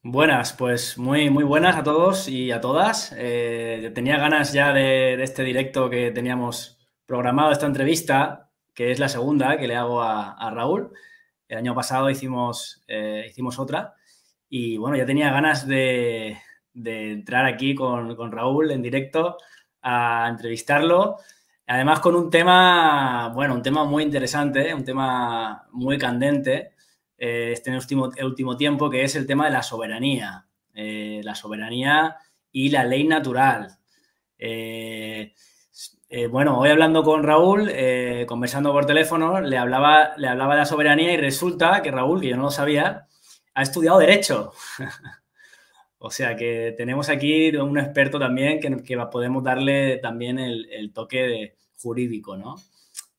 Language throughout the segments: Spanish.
Buenas, pues muy buenas a todos y a todas. Tenía ganas ya de este directo que teníamos programado, esta entrevista, que es la segunda que le hago a Raúl. El año pasado hicimos otra y bueno, ya tenía ganas de entrar aquí con Raúl en directo a entrevistarlo. Además con un tema, bueno, un tema muy interesante, un tema muy candente el último tiempo, que es el tema de la soberanía y la ley natural. Eh, bueno, hoy hablando con Raúl, conversando por teléfono, le hablaba de la soberanía y resulta que Raúl, que yo no lo sabía, ha estudiado Derecho. O sea que tenemos aquí un experto también que podemos darle también el toque jurídico, ¿no? Mm.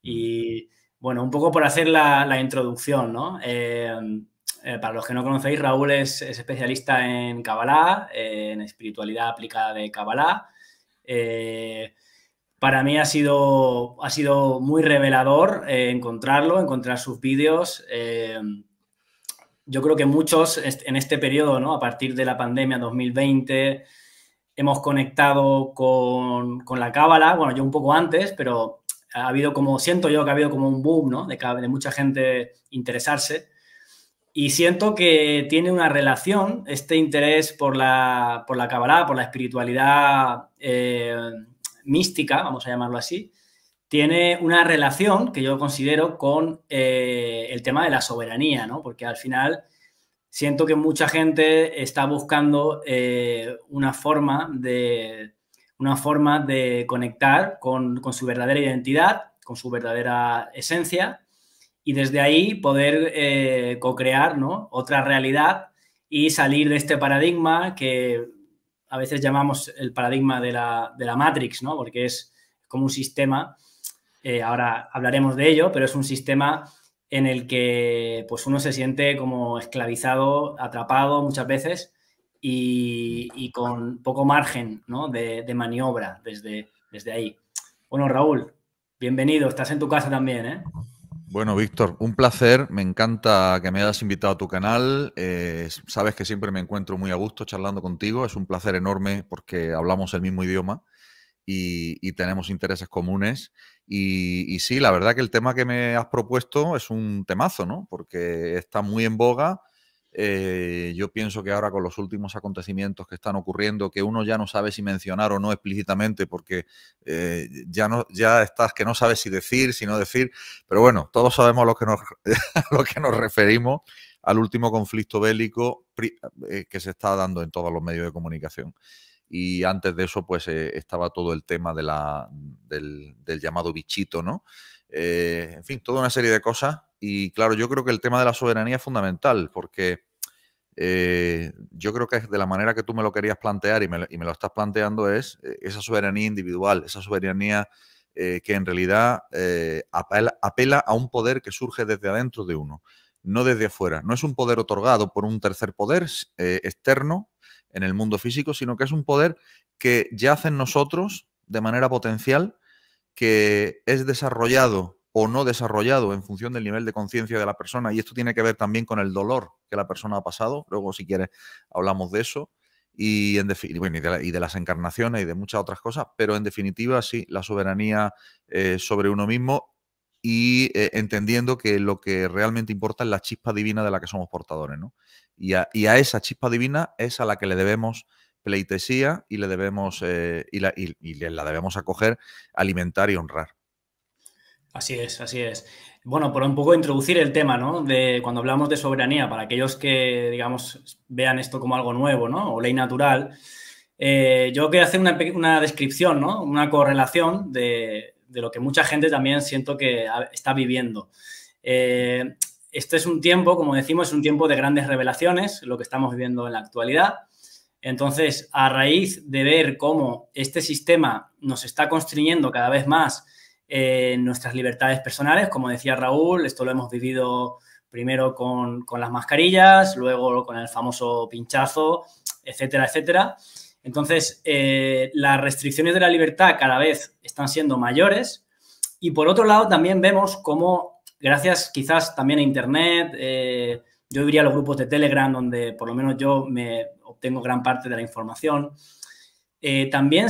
Y bueno, un poco por hacer la introducción, ¿no? Para los que no conocéis, Raúl es especialista en Kabbalah, en espiritualidad aplicada de Kabbalah. Eh, para mí ha sido muy revelador encontrar sus vídeos. Yo creo que muchos en este periodo, ¿no? A partir de la pandemia 2020, hemos conectado con la cábala, bueno, yo un poco antes, pero siento yo que ha habido como un boom, ¿no? De mucha gente interesarse. Y siento que tiene una relación, este interés por la cábala, por la espiritualidad mística, vamos a llamarlo así, tiene una relación que yo considero con el tema de la soberanía, ¿no? Porque al final siento que mucha gente está buscando una forma de conectar con su verdadera identidad, con su verdadera esencia, y desde ahí poder co-crear, ¿no? Otra realidad y salir de este paradigma que a veces llamamos el paradigma de la Matrix, ¿no? Porque es como un sistema, ahora hablaremos de ello, pero es un sistema en el que pues uno se siente como esclavizado, atrapado muchas veces y con poco margen, ¿no? de maniobra desde ahí. Bueno, Raúl, bienvenido, estás en tu casa también, ¿eh? Bueno, Víctor, un placer. Me encanta que me hayas invitado a tu canal. Sabes que siempre me encuentro muy a gusto charlando contigo. Es un placer enorme porque hablamos el mismo idioma y tenemos intereses comunes. Y sí, la verdad que el tema que me has propuesto es un temazo, ¿no? Porque está muy en boga. Yo pienso que ahora con los últimos acontecimientos que están ocurriendo, que uno ya no sabe si mencionar o no explícitamente, porque ya estás que no sabes si decir, si no decir, pero bueno, todos sabemos a lo que a lo que nos referimos al último conflicto bélico que se está dando en todos los medios de comunicación. Y antes de eso, pues estaba todo el tema del llamado bichito, ¿no? En fin, toda una serie de cosas. Y claro, yo creo que el tema de la soberanía es fundamental, porque yo creo que de la manera que tú me lo querías plantear y me lo estás planteando es esa soberanía individual, esa soberanía que en realidad apela a un poder que surge desde adentro de uno, no desde afuera. No es un poder otorgado por un tercer poder externo en el mundo físico, sino que es un poder que yace en nosotros de manera potencial, que es desarrollado o no desarrollado en función del nivel de conciencia de la persona, y esto tiene que ver también con el dolor que la persona ha pasado. Luego, si quieres, hablamos de eso. Bueno, y de las encarnaciones y de muchas otras cosas, pero en definitiva, sí, la soberanía sobre uno mismo y entendiendo que lo que realmente importa es la chispa divina de la que somos portadores, ¿no? Y a esa chispa divina es a la que le debemos pleitesía y le debemos la debemos acoger, alimentar y honrar. Así es, así es. Bueno, por un poco introducir el tema, ¿no? De cuando hablamos de soberanía, para aquellos que, digamos, vean esto como algo nuevo, ¿no? O ley natural, yo quiero hacer una descripción, ¿no? Una correlación de lo que mucha gente también siento que está viviendo. Eh, este es un tiempo, como decimos, es un tiempo de grandes revelaciones, lo que estamos viviendo en la actualidad. Entonces, a raíz de ver cómo este sistema nos está constriñendo cada vez más nuestras libertades personales, como decía Raúl, esto lo hemos vivido primero con las mascarillas, luego con el famoso pinchazo, etcétera, etcétera. Entonces, las restricciones de la libertad cada vez están siendo mayores y por otro lado también vemos cómo, gracias quizás también a Internet, Yo iría a los grupos de Telegram, donde por lo menos yo me obtengo gran parte de la información. También,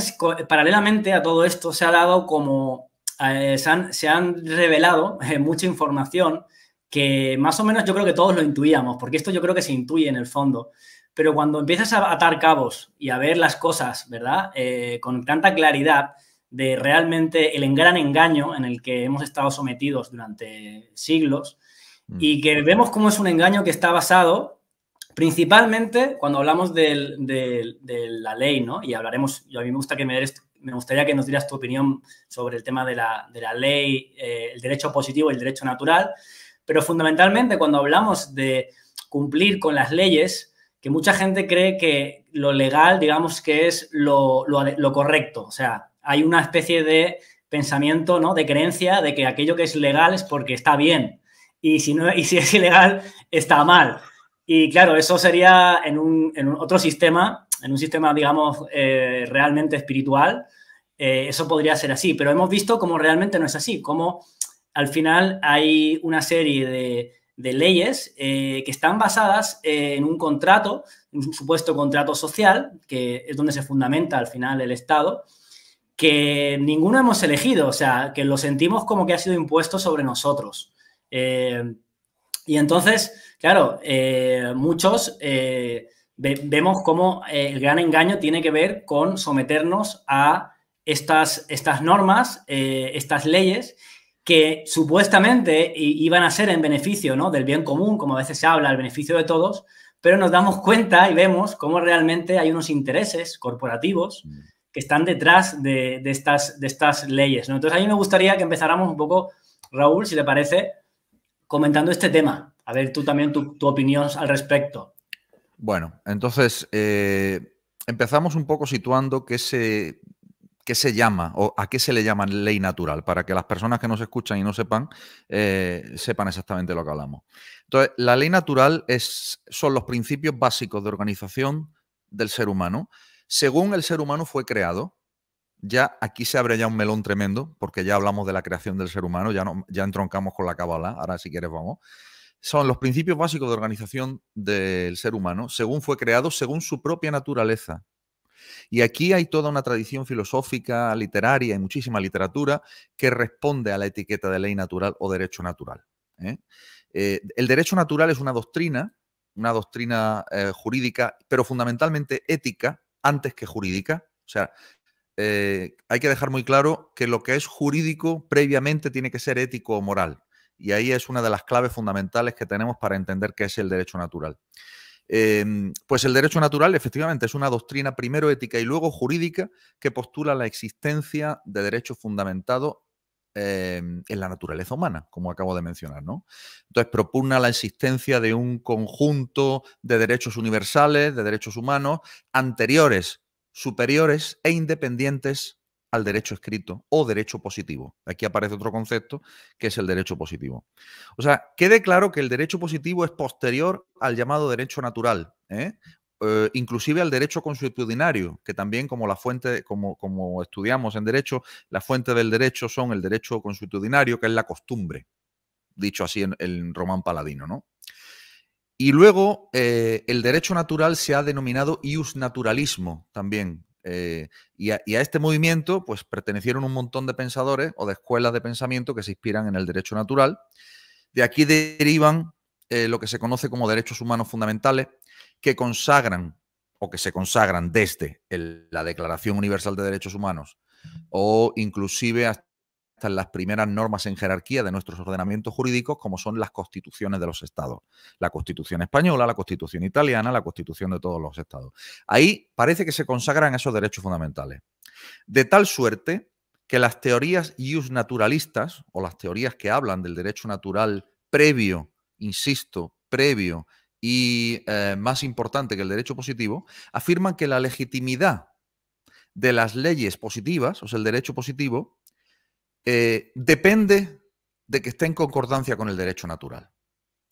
paralelamente a todo esto, se ha dado como, se han revelado mucha información que más o menos yo creo que todos lo intuíamos, porque esto yo creo que se intuye en el fondo. Pero cuando empiezas a atar cabos y a ver las cosas, ¿verdad? Con tanta claridad de realmente el gran engaño en el que hemos estado sometidos durante siglos y que vemos cómo es un engaño que está basado principalmente cuando hablamos de la ley, ¿no? Y hablaremos, a mí me gustaría que nos dieras tu opinión sobre el tema de la ley, el derecho positivo y el derecho natural, pero fundamentalmente cuando hablamos de cumplir con las leyes, que mucha gente cree que lo legal, digamos, que es lo correcto. O sea, hay una especie de pensamiento, ¿no? De creencia de que aquello que es legal es porque está bien. Y si es ilegal, está mal. Y claro, eso sería en un otro sistema, en un sistema, digamos, realmente espiritual, eso podría ser así. Pero hemos visto cómo realmente no es así, cómo al final hay una serie de leyes que están basadas en un contrato, un supuesto contrato social, que es donde se fundamenta al final el Estado, que ninguno hemos elegido, o sea, que lo sentimos como que ha sido impuesto sobre nosotros. Y entonces, claro, muchos vemos cómo el gran engaño tiene que ver con someternos a estas normas, estas leyes, que supuestamente iban a ser en beneficio, ¿no? Del bien común, como a veces se habla, el beneficio de todos, pero nos damos cuenta y vemos cómo realmente hay unos intereses corporativos que están detrás de estas leyes, ¿no? Entonces, a mí me gustaría que empezáramos un poco, Raúl, si te parece, comentando este tema. A ver, tú también tu opinión al respecto. Bueno, entonces empezamos un poco situando qué se llama o a qué se le llama ley natural, para que las personas que nos escuchan y no sepan, sepan exactamente lo que hablamos. Entonces, la ley natural son los principios básicos de organización del ser humano. Según el ser humano fue creado, ya aquí se abre ya un melón tremendo, porque ya hablamos de la creación del ser humano, ya entroncamos con la cábala, ahora si quieres vamos. Son los principios básicos de organización del ser humano, según fue creado, según su propia naturaleza. Y aquí hay toda una tradición filosófica, literaria y muchísima literatura que responde a la etiqueta de ley natural o derecho natural. El derecho natural es una doctrina jurídica, pero fundamentalmente ética antes que jurídica. O sea, hay que dejar muy claro que lo que es jurídico previamente tiene que ser ético o moral. Y ahí es una de las claves fundamentales que tenemos para entender qué es el derecho natural. Pues el derecho natural efectivamente es una doctrina primero ética y luego jurídica que postula la existencia de derechos fundamentados en la naturaleza humana, como acabo de mencionar, ¿no? Entonces propugna la existencia de un conjunto de derechos universales, de derechos humanos, anteriores, superiores e independientes al derecho escrito o derecho positivo. Aquí aparece otro concepto que es el derecho positivo. O sea, quede claro que el derecho positivo es posterior al llamado derecho natural, inclusive al derecho consuetudinario, que también como la fuente, como estudiamos en derecho, la fuente del derecho son el derecho consuetudinario, que es la costumbre, dicho así en román paladino, ¿no? Y luego el derecho natural se ha denominado iusnaturalismo también. Y a este movimiento pues pertenecieron un montón de pensadores o de escuelas de pensamiento que se inspiran en el derecho natural. De aquí derivan lo que se conoce como derechos humanos fundamentales, que consagran o que se consagran desde la Declaración Universal de Derechos Humanos o inclusive hasta las primeras normas en jerarquía de nuestros ordenamientos jurídicos, como son las constituciones de los estados. La Constitución española, la Constitución italiana, la Constitución de todos los estados. Ahí parece que se consagran esos derechos fundamentales. De tal suerte que las teorías iusnaturalistas, o las teorías que hablan del derecho natural previo, insisto, previo y más importante que el derecho positivo, afirman que la legitimidad de las leyes positivas, o sea, el derecho positivo, depende de que esté en concordancia con el derecho natural.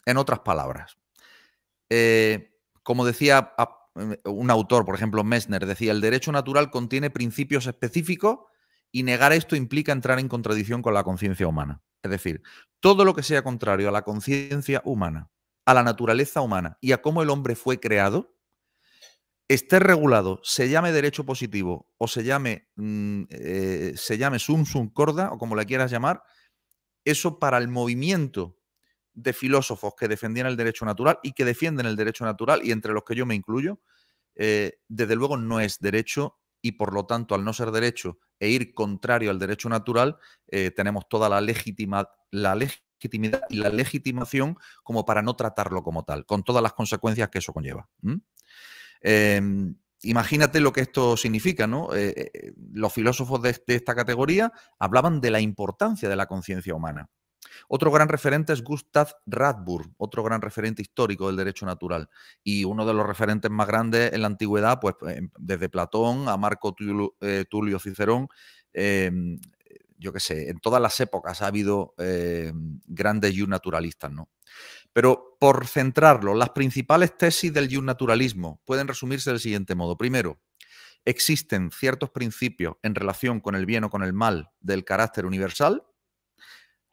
En otras palabras, como decía un autor, por ejemplo, Messner, decía, el derecho natural contiene principios específicos y negar esto implica entrar en contradicción con la conciencia humana. Es decir, todo lo que sea contrario a la conciencia humana a la naturaleza humana y a cómo el hombre fue creado, esté regulado, se llame derecho positivo o se llame sum corda o como la quieras llamar, eso para el movimiento de filósofos que defendían el derecho natural y que defienden el derecho natural, y entre los que yo me incluyo, desde luego no es derecho, y por lo tanto, al no ser derecho e ir contrario al derecho natural, tenemos toda la legitimidad y la legitimación como para no tratarlo como tal, con todas las consecuencias que eso conlleva. Imagínate lo que esto significa, ¿no? Los filósofos de esta categoría hablaban de la importancia de la conciencia humana. Otro gran referente es Gustav Radbur, otro gran referente histórico del derecho natural, y uno de los referentes más grandes en la antigüedad, pues desde Platón a Marco Tulio Cicerón. Yo qué sé, en todas las épocas ha habido grandes naturalistas, ¿no? Pero por centrarlo, las principales tesis del naturalismo pueden resumirse del siguiente modo. Primero, existen ciertos principios en relación con el bien o con el mal del carácter universal,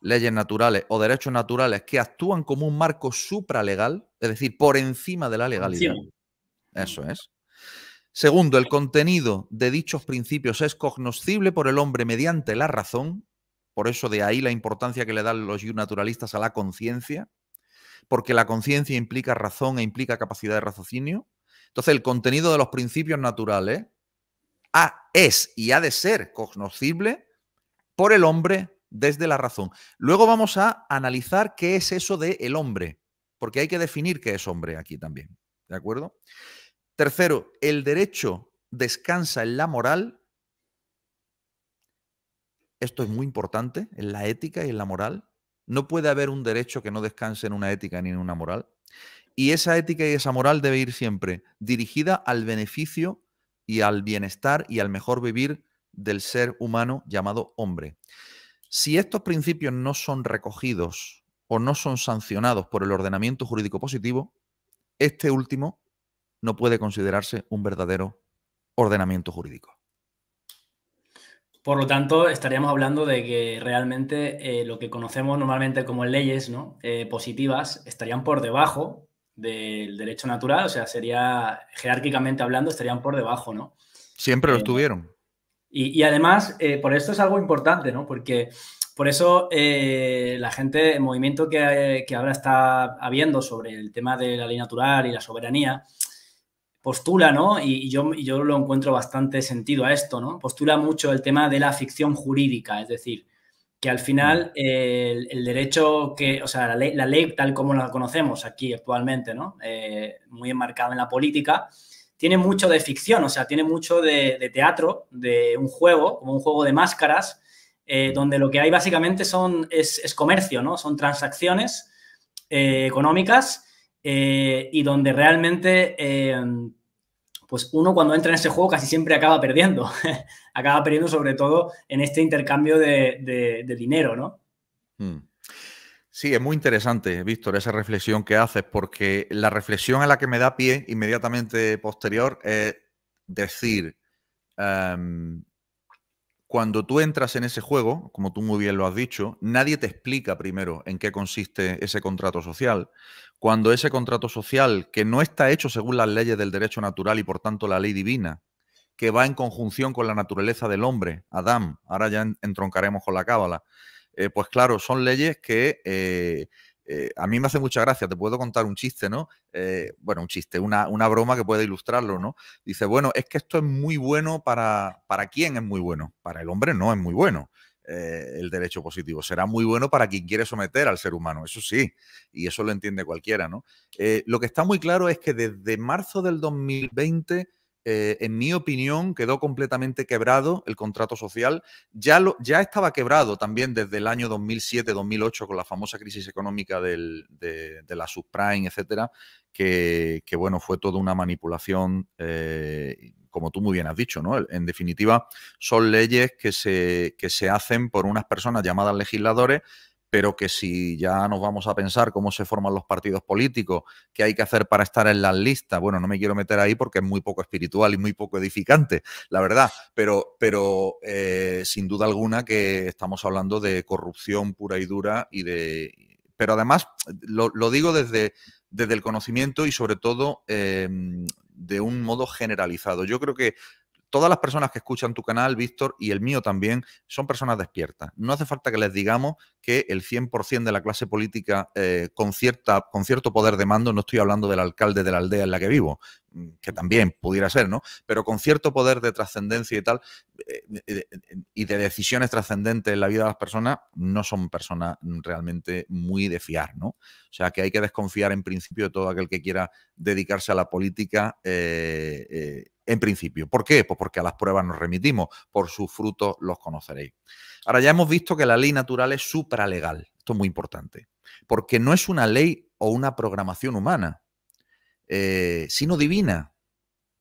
leyes naturales o derechos naturales que actúan como un marco supralegal, es decir, por encima de la legalidad. Eso es. Segundo, el contenido de dichos principios es cognoscible por el hombre mediante la razón, por eso de ahí la importancia que le dan los naturalistas a la conciencia, porque la conciencia implica razón e implica capacidad de raciocinio. Entonces, el contenido de los principios naturales es y ha de ser cognoscible por el hombre desde la razón. Luego vamos a analizar qué es eso de el hombre, porque hay que definir qué es hombre aquí también, ¿de acuerdo? Tercero, el derecho descansa en la moral. Esto es muy importante, en la ética y en la moral. No puede haber un derecho que no descanse en una ética ni en una moral. Y esa ética y esa moral debe ir siempre dirigida al beneficio y al bienestar y al mejor vivir del ser humano llamado hombre. Si estos principios no son recogidos o no son sancionados por el ordenamiento jurídico positivo, este último no puede considerarse un verdadero ordenamiento jurídico. Por lo tanto, estaríamos hablando de que realmente lo que conocemos normalmente como leyes, ¿no? Positivas estarían por debajo del derecho natural, o sea, sería jerárquicamente hablando, estarían por debajo, ¿no? Siempre lo estuvieron. Y además, por esto es algo importante, ¿no? Porque por eso la gente, el movimiento que ahora está habiendo sobre el tema de la ley natural y la soberanía, postula, ¿no? Y yo lo encuentro bastante sentido a esto, ¿no? Postula mucho el tema de la ficción jurídica, es decir, que al final el derecho o sea, la ley tal como la conocemos aquí actualmente, ¿no? Muy enmarcada en la política, tiene mucho de ficción, o sea, tiene mucho de teatro, de un juego, como un juego de máscaras, donde lo que hay básicamente es comercio, ¿no? Son transacciones económicas y donde realmente pues uno cuando entra en ese juego casi siempre acaba perdiendo. Acaba perdiendo sobre todo en este intercambio de dinero, ¿no? Sí, es muy interesante, Víctor, esa reflexión que haces, porque la reflexión a la que me da pie inmediatamente posterior es decir, cuando tú entras en ese juego, como tú muy bien lo has dicho, nadie te explica primero en qué consiste ese contrato social. Cuando ese contrato social, que no está hecho según las leyes del derecho natural y por tanto la ley divina, que va en conjunción con la naturaleza del hombre, Adán, ahora ya entroncaremos con la cábala, pues claro, son leyes que a mí me hace mucha gracia. Te puedo contar un chiste, ¿no? Bueno, un chiste, una broma que puede ilustrarlo, ¿no? Dice, bueno, es que esto es muy bueno ¿para quién es muy bueno? Para el hombre no es muy bueno. El derecho positivo será muy bueno para quien quiere someter al ser humano, eso sí, y eso lo entiende cualquiera, ¿no? Lo que está muy claro es que desde marzo del 2020 en mi opinión, quedó completamente quebrado el contrato social. Ya estaba quebrado también desde el año 2007-2008 con la famosa crisis económica de la subprime, etcétera, que bueno, fue toda una manipulación, como tú muy bien has dicho, ¿no? En definitiva, son leyes que se hacen por unas personas llamadas legisladores, pero que si ya nos vamos a pensar cómo se forman los partidos políticos, qué hay que hacer para estar en las listas, bueno, no me quiero meter ahí porque es muy poco espiritual y muy poco edificante, la verdad, pero sin duda alguna que estamos hablando de corrupción pura y dura pero además lo digo desde desde el conocimiento y sobre todo de un modo generalizado. Yo creo que todas las personas que escuchan tu canal, Víctor, y el mío también, son personas despiertas. No hace falta que les digamos que el 100% de la clase política con cierto poder de mando, no estoy hablando del alcalde de la aldea en la que vivo, que también pudiera ser, ¿no? Pero con cierto poder de trascendencia y tal, y de decisiones trascendentes en la vida de las personas, no son personas realmente muy de fiar, ¿no? O sea, que hay que desconfiar en principio de todo aquel que quiera dedicarse a la política en principio. ¿Por qué? Pues porque a las pruebas nos remitimos, por sus frutos los conoceréis. Ahora, ya hemos visto que la ley natural es supralegal. Esto es muy importante, porque no es una ley o una programación humana, sino divina,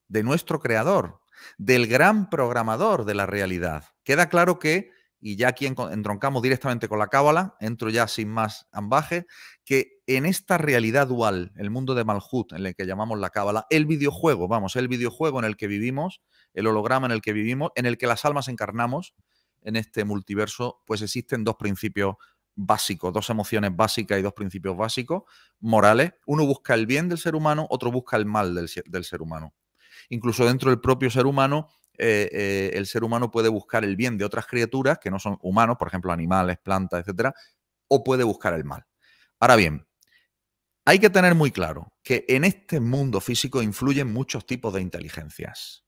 de nuestro creador, del gran programador de la realidad. Queda claro que, y ya aquí entroncamos directamente con la cábala, entro ya sin más ambaje, que en esta realidad dual, el mundo de Malhut, en el que llamamos la cábala, el videojuego en el que vivimos, el holograma en el que vivimos, en el que las almas encarnamos, en este multiverso, pues existen dos principios básicos, dos emociones básicas y dos principios básicos, morales. Uno busca el bien del ser humano, otro busca el mal del ser humano. Incluso dentro del propio ser humano, el ser humano puede buscar el bien de otras criaturas que no son humanos, por ejemplo, animales, plantas, etcétera, o puede buscar el mal. Ahora bien, hay que tener muy claro que en este mundo físico influyen muchos tipos de inteligencias.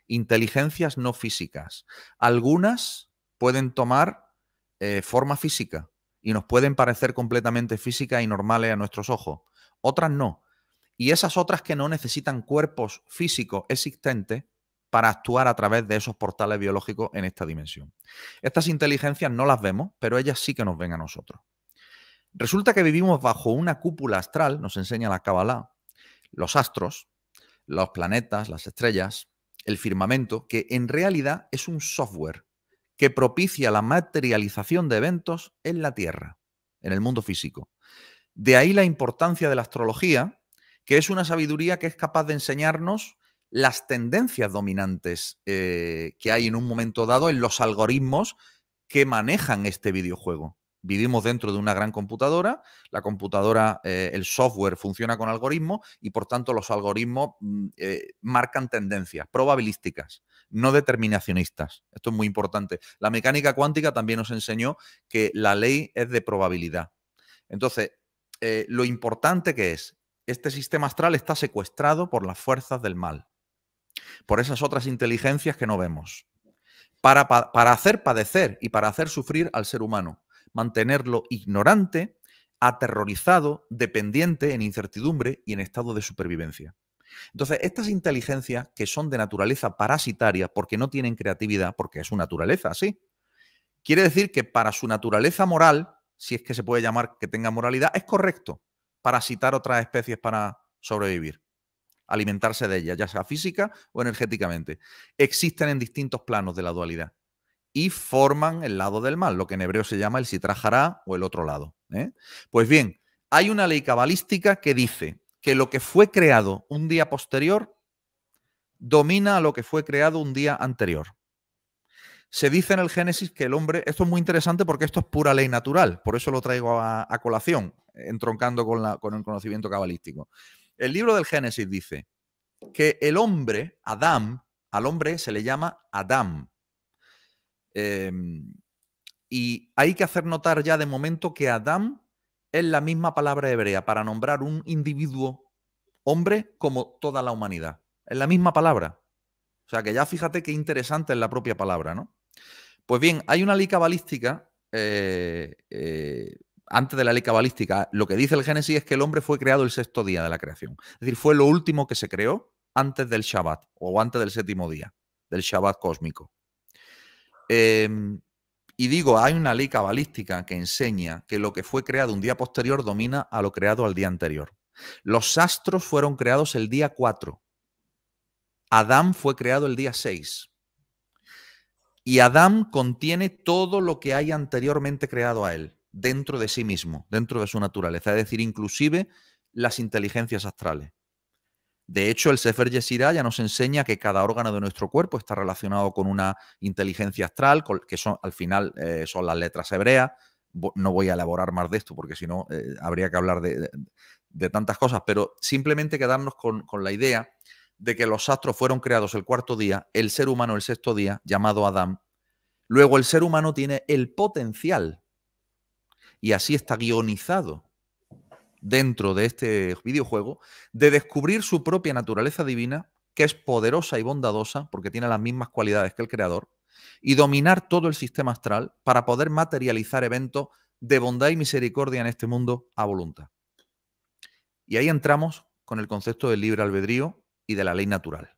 Inteligencias no físicas. Algunas pueden tomar forma física y nos pueden parecer completamente físicas y normales a nuestros ojos. Otras no. Y esas otras que no necesitan cuerpos físicos existentes para actuar a través de esos portales biológicos en esta dimensión. Estas inteligencias no las vemos, pero ellas sí que nos ven a nosotros. Resulta que vivimos bajo una cúpula astral, nos enseña la Kabbalah, los astros, los planetas, las estrellas, el firmamento, que en realidad es un software que propicia la materialización de eventos en la Tierra, en el mundo físico. De ahí la importancia de la astrología, que es una sabiduría que es capaz de enseñarnos las tendencias dominantes que hay en un momento dado en los algoritmos que manejan este videojuego. Vivimos dentro de una gran computadora, la computadora, el software funciona con algoritmos y por tanto los algoritmos marcan tendencias probabilísticas, no determinacionistas. Esto es muy importante. La mecánica cuántica también nos enseñó que la ley es de probabilidad. Entonces, lo importante que es, este sistema astral está secuestrado por las fuerzas del mal, por esas otras inteligencias que no vemos, para hacer padecer y para hacer sufrir al ser humano, mantenerlo ignorante, aterrorizado, dependiente, en incertidumbre y en estado de supervivencia. Entonces, estas inteligencias que son de naturaleza parasitaria, porque no tienen creatividad, porque es su naturaleza así, quiere decir que para su naturaleza moral, si es que se puede llamar que tenga moralidad, es correcto parasitar otras especies para sobrevivir, alimentarse de ellas, ya sea física o energéticamente. Existen en distintos planos de la dualidad y forman el lado del mal, lo que en hebreo se llama el sitra hará o el otro lado. Pues bien, hay una ley cabalística que dice que lo que fue creado un día posterior domina a lo que fue creado un día anterior. Se dice en el Génesis que el hombre, esto es muy interesante porque esto es pura ley natural, por eso lo traigo a colación, entroncando con el conocimiento cabalístico. El libro del Génesis dice que el hombre, Adán, al hombre se le llama Adán. Y hay que hacer notar ya de momento que Adán es la misma palabra hebrea para nombrar un individuo hombre como toda la humanidad. Es la misma palabra. O sea que ya fíjate qué interesante es la propia palabra, ¿no? Pues bien, hay una ley cabalística, antes de la ley cabalística, lo que dice el Génesis es que el hombre fue creado el sexto día de la creación. Es decir, fue lo último que se creó antes del Shabbat o antes del séptimo día, del Shabbat cósmico. Y digo, hay una ley cabalística que enseña que lo que fue creado un día posterior domina a lo creado al día anterior. Los astros fueron creados el día 4. Adán fue creado el día 6. Y Adán contiene todo lo que hay anteriormente creado a él, dentro de sí mismo, dentro de su naturaleza, es decir, inclusive las inteligencias astrales. De hecho, el Sefer Yetzirah ya nos enseña que cada órgano de nuestro cuerpo está relacionado con una inteligencia astral, que son, al final son las letras hebreas. No voy a elaborar más de esto porque si no habría que hablar de tantas cosas, pero simplemente quedarnos con la idea de que los astros fueron creados el cuarto día, el ser humano el sexto día, llamado Adán. Luego el ser humano tiene el potencial, y así está guionizado dentro de este videojuego, de descubrir su propia naturaleza divina, que es poderosa y bondadosa, porque tiene las mismas cualidades que el creador, y dominar todo el sistema astral para poder materializar eventos de bondad y misericordia en este mundo a voluntad. Y ahí entramos con el concepto del libre albedrío y de la ley natural.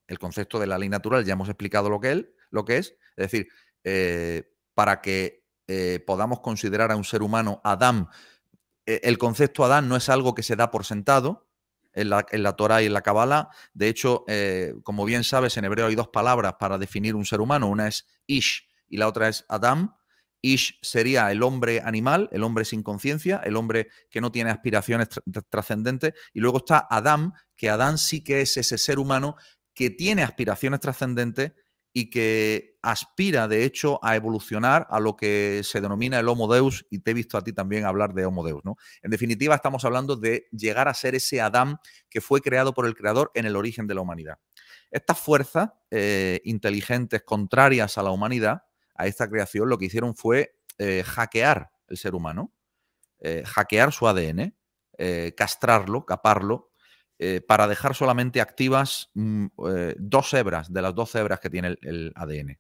El concepto de la ley natural ya hemos explicado lo que es decir, para que podamos considerar a un ser humano Adán, el concepto Adán no es algo que se da por sentado en la Torá y en la Kabbalah. De hecho, como bien sabes, en hebreo hay dos palabras para definir un ser humano. Una es Ish y la otra es Adam. Ish sería el hombre animal, el hombre sin conciencia, el hombre que no tiene aspiraciones trascendentes. Y luego está Adam, que Adán sí que es ese ser humano que tiene aspiraciones trascendentes y que aspira, de hecho, a evolucionar a lo que se denomina el Homo Deus, y te he visto a ti también hablar de Homo Deus, ¿no? En definitiva, estamos hablando de llegar a ser ese Adán que fue creado por el Creador en el origen de la humanidad. Estas fuerzas inteligentes contrarias a la humanidad, a esta creación, lo que hicieron fue hackear el ser humano, hackear su ADN, castrarlo, caparlo, para dejar solamente activas 2 hebras de las 12 hebras que tiene el ADN.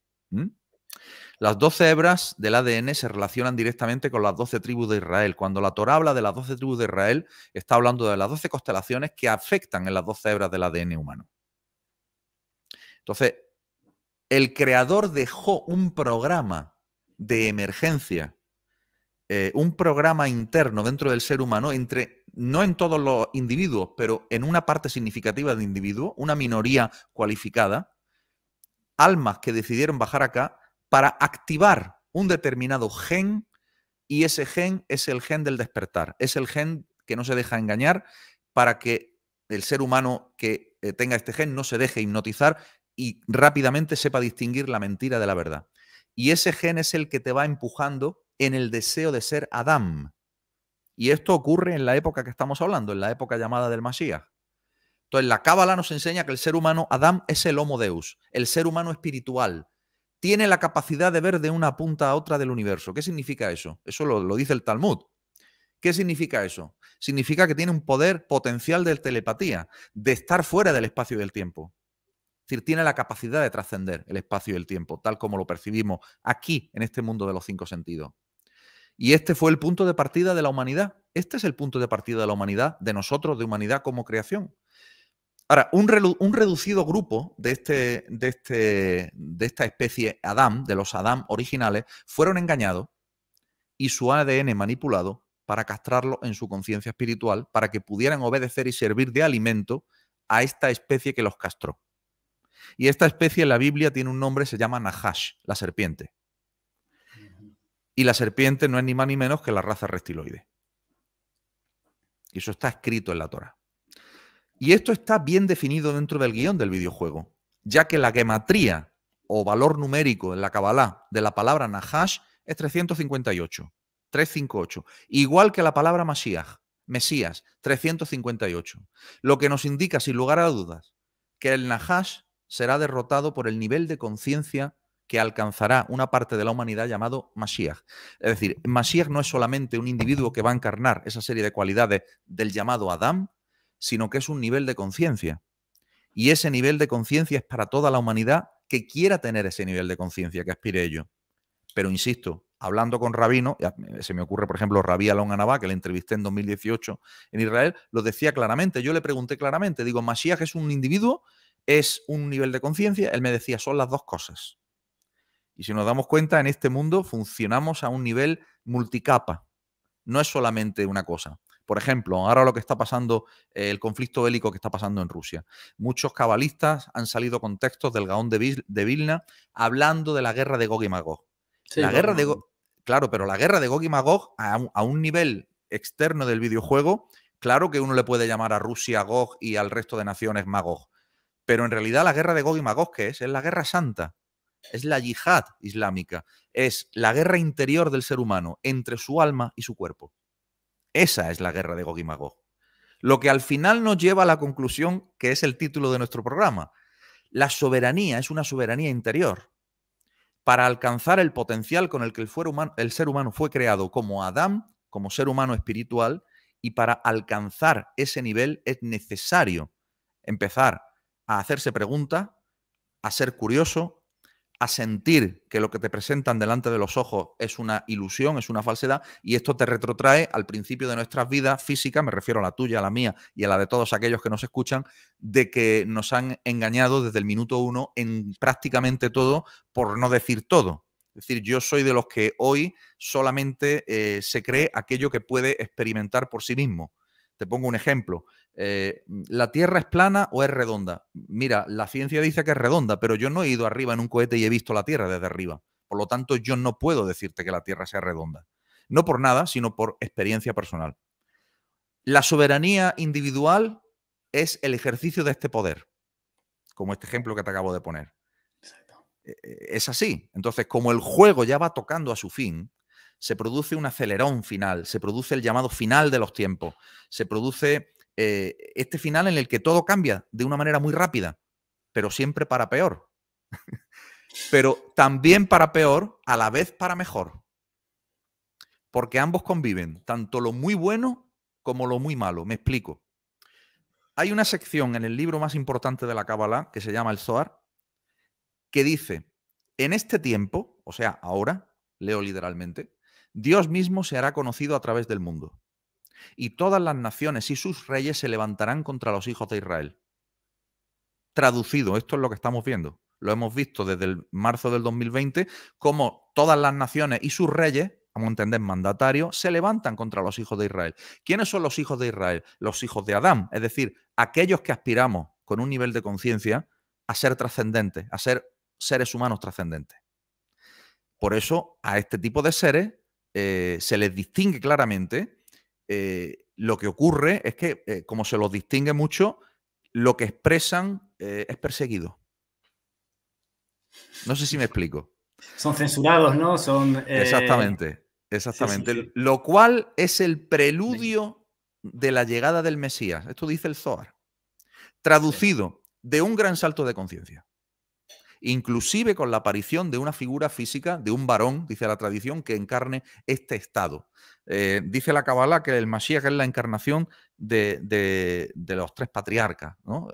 Las 12 hebras del ADN se relacionan directamente con las 12 tribus de Israel. Cuando la Torá habla de las 12 tribus de Israel, está hablando de las 12 constelaciones que afectan en las 12 hebras del ADN humano. Entonces, el creador dejó un programa de emergencia, un programa interno dentro del ser humano, no en todos los individuos, pero en una parte significativa de individuos, una minoría cualificada, almas que decidieron bajar acá para activar un determinado gen, y ese gen es el gen del despertar, es el gen que no se deja engañar, para que el ser humano que tenga este gen no se deje hipnotizar y rápidamente sepa distinguir la mentira de la verdad. Y ese gen es el que te va empujando en el deseo de ser Adán. Y esto ocurre en la época que estamos hablando, en la época llamada del Mashiach. Entonces, la Cábala nos enseña que el ser humano, Adán, es el Homo Deus, el ser humano espiritual. Tiene la capacidad de ver de una punta a otra del universo. ¿Qué significa eso? Eso lo dice el Talmud. ¿Qué significa eso? Significa que tiene un poder potencial de telepatía, de estar fuera del espacio y del tiempo. Es decir, tiene la capacidad de trascender el espacio y el tiempo, tal como lo percibimos aquí, en este mundo de los 5 sentidos. Y este fue el punto de partida de la humanidad. Este es el punto de partida de la humanidad, de nosotros, de humanidad como creación. Ahora, un reducido grupo de esta especie Adán, de los Adán originales, fueron engañados y su ADN manipulado para castrarlo en su conciencia espiritual, para que pudieran obedecer y servir de alimento a esta especie que los castró. Y esta especie en la Biblia tiene un nombre, se llama Nahash, la serpiente. Y la serpiente no es ni más ni menos que la raza reptiloide. Y eso está escrito en la Torá. Y esto está bien definido dentro del guión del videojuego, ya que la gematría o valor numérico en la Kabbalah de la palabra Nahash es 358, 358, igual que la palabra Mashiach, Mesías, 358, lo que nos indica sin lugar a dudas que el Nahash será derrotado por el nivel de conciencia que alcanzará una parte de la humanidad llamado Mashiach. Es decir, Mashiach no es solamente un individuo que va a encarnar esa serie de cualidades del llamado Adán, sino que es un nivel de conciencia. Y ese nivel de conciencia es para toda la humanidad que quiera tener ese nivel de conciencia, que aspire a ello. Pero insisto, hablando con rabinos, se me ocurre, por ejemplo, Rabí Alon Anabá, que le entrevisté en 2018 en Israel, lo decía claramente. Yo le pregunté claramente, digo, ¿Mashiach es un individuo? ¿Es un nivel de conciencia? Él me decía, son las dos cosas. Y si nos damos cuenta, en este mundo funcionamos a un nivel multicapa. No es solamente una cosa. Por ejemplo, ahora lo que está pasando, el conflicto bélico que está pasando en Rusia. Muchos cabalistas han salido con textos del Gaón de Vilna hablando de la guerra de Gog y Magog. Sí, claro, pero la guerra de Gog y Magog a un nivel externo del videojuego, claro que uno le puede llamar a Rusia Gog y al resto de naciones Magog. Pero en realidad la guerra de Gog y Magog, ¿qué es? Es la guerra santa. Es la yihad islámica. Es la guerra interior del ser humano entre su alma y su cuerpo. Esa es la guerra de Gog y Magog. Lo que al final nos lleva a la conclusión que es el título de nuestro programa. La soberanía es una soberanía interior. Para alcanzar el potencial con el que el ser humano fue creado como Adán, como ser humano espiritual, y para alcanzar ese nivel es necesario empezar a hacerse preguntas, a ser curioso, a sentir que lo que te presentan delante de los ojos es una ilusión, es una falsedad, y esto te retrotrae al principio de nuestras vidas físicas, me refiero a la tuya, a la mía y a la de todos aquellos que nos escuchan, de que nos han engañado desde el minuto uno en prácticamente todo, por no decir todo. Es decir, yo soy de los que hoy solamente se cree aquello que puede experimentar por sí mismo. Te pongo un ejemplo. ¿La Tierra es plana o es redonda? Mira, la ciencia dice que es redonda, pero yo no he ido arriba en un cohete y he visto la Tierra desde arriba. Por lo tanto, yo no puedo decirte que la Tierra sea redonda. No por nada, sino por experiencia personal. La soberanía individual es el ejercicio de este poder, como este ejemplo que te acabo de poner. Exacto. Es así. Entonces, como el juego ya va tocando a su fin, se produce un acelerón final, se produce el llamado final de los tiempos, se produce este final en el que todo cambia de una manera muy rápida, pero siempre para peor. Pero también para peor, a la vez para mejor. Porque ambos conviven, tanto lo muy bueno como lo muy malo. Me explico. Hay una sección en el libro más importante de la Cábala, que se llama el Zohar, que dice, en este tiempo, o sea, ahora, leo literalmente, Dios mismo se hará conocido a través del mundo. Y todas las naciones y sus reyes se levantarán contra los hijos de Israel. Traducido, esto es lo que estamos viendo. Lo hemos visto desde el marzo del 2020, como todas las naciones y sus reyes, vamos a entender mandatarios, se levantan contra los hijos de Israel. ¿Quiénes son los hijos de Israel? Los hijos de Adán, es decir, aquellos que aspiramos con un nivel de conciencia a ser trascendentes, a ser seres humanos trascendentes. Por eso a este tipo de seres se les distingue claramente. Lo que ocurre es que, como se los distingue mucho, lo que expresan es perseguido. No sé si me explico. Son censurados, ¿no? Son... Exactamente, exactamente. Sí. Lo cual es el preludio de la llegada del Mesías. Esto dice el Zohar. Traducido, de un gran salto de conciencia. Inclusive con la aparición de una figura física, de un varón, dice la tradición, que encarne este estado. Dice la Kabbalah que el Mashiach es la encarnación de los tres patriarcas, ¿no?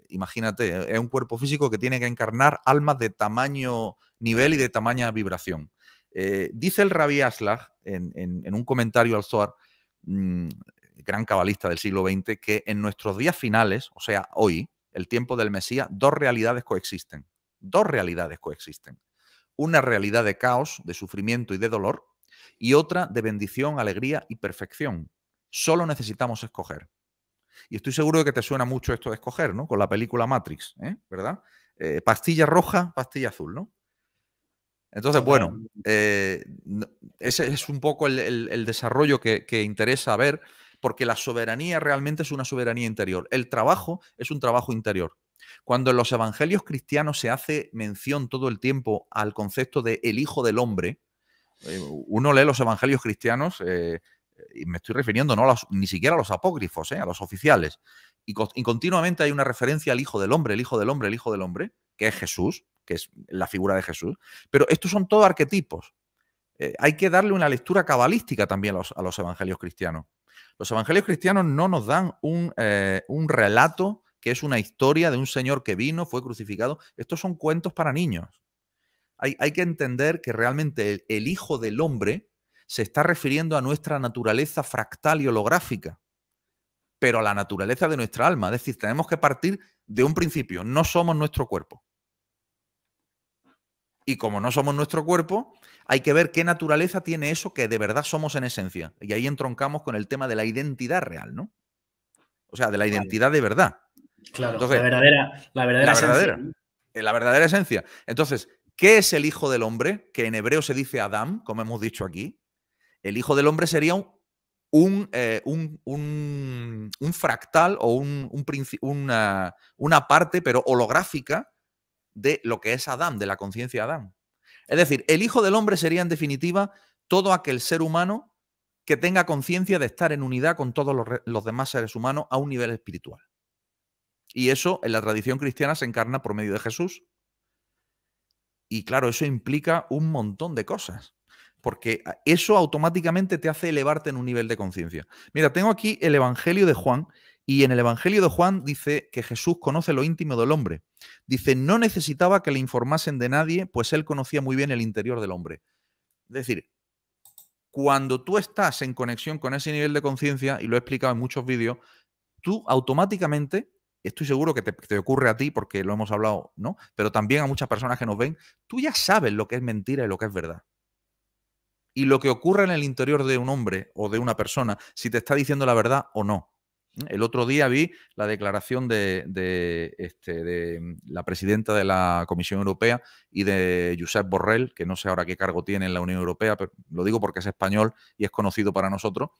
Imagínate, es un cuerpo físico que tiene que encarnar almas de tamaño nivel y de tamaña vibración. Dice el Rabbi Aslach en un comentario al Zohar, gran cabalista del siglo XX, que en nuestros días finales, o sea, hoy, el tiempo del Mesías, dos realidades coexisten. Dos realidades coexisten. Una realidad de caos, de sufrimiento y de dolor, y otra de bendición, alegría y perfección. Solo necesitamos escoger. Y estoy seguro de que te suena mucho esto de escoger, ¿no? Con la película Matrix, ¿verdad? Pastilla roja, pastilla azul, ¿no? Entonces, bueno, ese es un poco el desarrollo que interesa ver, porque la soberanía realmente es una soberanía interior. El trabajo es un trabajo interior. Cuando en los evangelios cristianos se hace mención todo el tiempo al concepto de el Hijo del Hombre, uno lee los evangelios cristianos, y me estoy refiriendo no ni siquiera a los apócrifos, a los oficiales, y continuamente hay una referencia al Hijo del Hombre, el Hijo del Hombre, el Hijo del Hombre, que es Jesús, que es la figura de Jesús. Pero estos son todos arquetipos. Hay que darle una lectura cabalística también a los evangelios cristianos. Los evangelios cristianos no nos dan un relato que es una historia de un señor que vino, fue crucificado. Estos son cuentos para niños. Hay que entender que realmente el Hijo del Hombre se está refiriendo a nuestra naturaleza fractal y holográfica, pero a la naturaleza de nuestra alma. Es decir, tenemos que partir de un principio. No somos nuestro cuerpo. Y como no somos nuestro cuerpo, hay que ver qué naturaleza tiene eso que de verdad somos en esencia. Y ahí entroncamos con el tema de la identidad real, ¿no? O sea, de la identidad de verdad. Claro, entonces, la verdadera esencia. La verdadera esencia. Entonces, ¿qué es el Hijo del Hombre? Que en hebreo se dice Adán, como hemos dicho aquí. El Hijo del Hombre sería un fractal o una parte, pero holográfica, de lo que es Adán, de la conciencia de Adán. Es decir, el Hijo del Hombre sería en definitiva todo aquel ser humano que tenga conciencia de estar en unidad con todos los demás seres humanos a un nivel espiritual. Y eso en la tradición cristiana se encarna por medio de Jesús. Y claro, eso implica un montón de cosas, porque eso automáticamente te hace elevarte en un nivel de conciencia. Mira, tengo aquí el Evangelio de Juan, y en el Evangelio de Juan dice que Jesús conoce lo íntimo del hombre. Dice, no necesitaba que le informasen de nadie, pues él conocía muy bien el interior del hombre. Es decir, cuando tú estás en conexión con ese nivel de conciencia, y lo he explicado en muchos vídeos, tú automáticamente, estoy seguro que te ocurre a ti porque lo hemos hablado, ¿no? Pero también a muchas personas que nos ven, tú ya sabes lo que es mentira y lo que es verdad. Y lo que ocurre en el interior de un hombre o de una persona, si te está diciendo la verdad o no. El otro día vi la declaración de la presidenta de la Comisión Europea y de Josep Borrell, que no sé ahora qué cargo tiene en la Unión Europea, pero lo digo porque es español y es conocido para nosotros,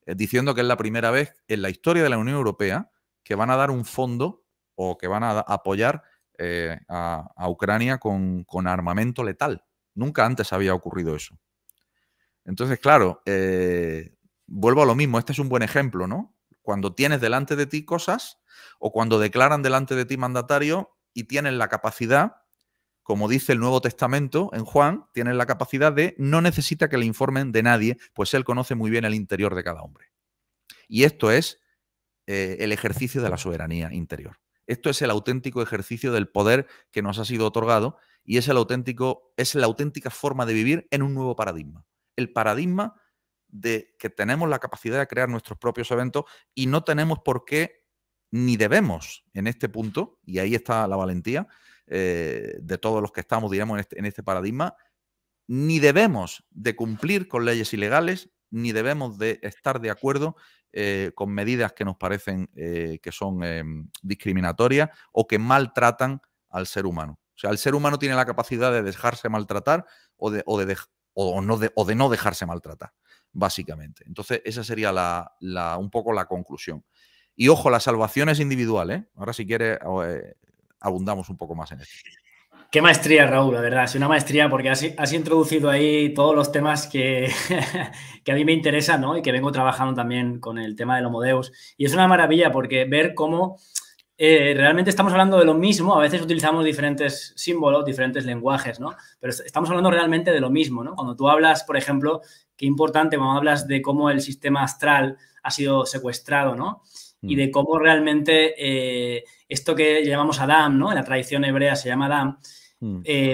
diciendo que es la primera vez en la historia de la Unión Europea que van a dar un fondo o que van a apoyar a Ucrania con armamento letal. Nunca antes había ocurrido eso. Entonces, claro, vuelvo a lo mismo. Este es un buen ejemplo, ¿no? Cuando tienes delante de ti cosas o cuando declaran delante de ti mandatario y tienes la capacidad, como dice el Nuevo Testamento en Juan, tienes la capacidad de no necesita que le informen de nadie, pues él conoce muy bien el interior de cada hombre. Y esto es el ejercicio de la soberanía interior. Esto es el auténtico ejercicio del poder que nos ha sido otorgado y es la auténtica forma de vivir en un nuevo paradigma. El paradigma de que tenemos la capacidad de crear nuestros propios eventos y no tenemos por qué ni debemos en este punto, y ahí está la valentía de todos los que estamos, digamos, en este paradigma, ni debemos de cumplir con leyes ilegales, ni debemos de estar de acuerdo con medidas que nos parecen que son discriminatorias o que maltratan al ser humano. O sea, el ser humano tiene la capacidad de dejarse maltratar o de no dejarse maltratar, básicamente. Entonces, esa sería un poco la conclusión. Y ojo, la salvación es individual, ¿eh? Ahora, si quieres, abundamos un poco más en esto. Qué maestría, Raúl, la verdad. Es una maestría porque has introducido ahí todos los temas que a mí me interesan, ¿no? Y que vengo trabajando también con el tema del Homo Deus. Y es una maravilla porque ver cómo realmente estamos hablando de lo mismo. A veces utilizamos diferentes símbolos, diferentes lenguajes, ¿no? Pero estamos hablando realmente de lo mismo, ¿no? Cuando tú hablas, por ejemplo, qué importante cuando hablas de cómo el sistema astral ha sido secuestrado, ¿no? Y de cómo realmente esto que llamamos Adam, ¿no? En la tradición hebrea se llama Adam.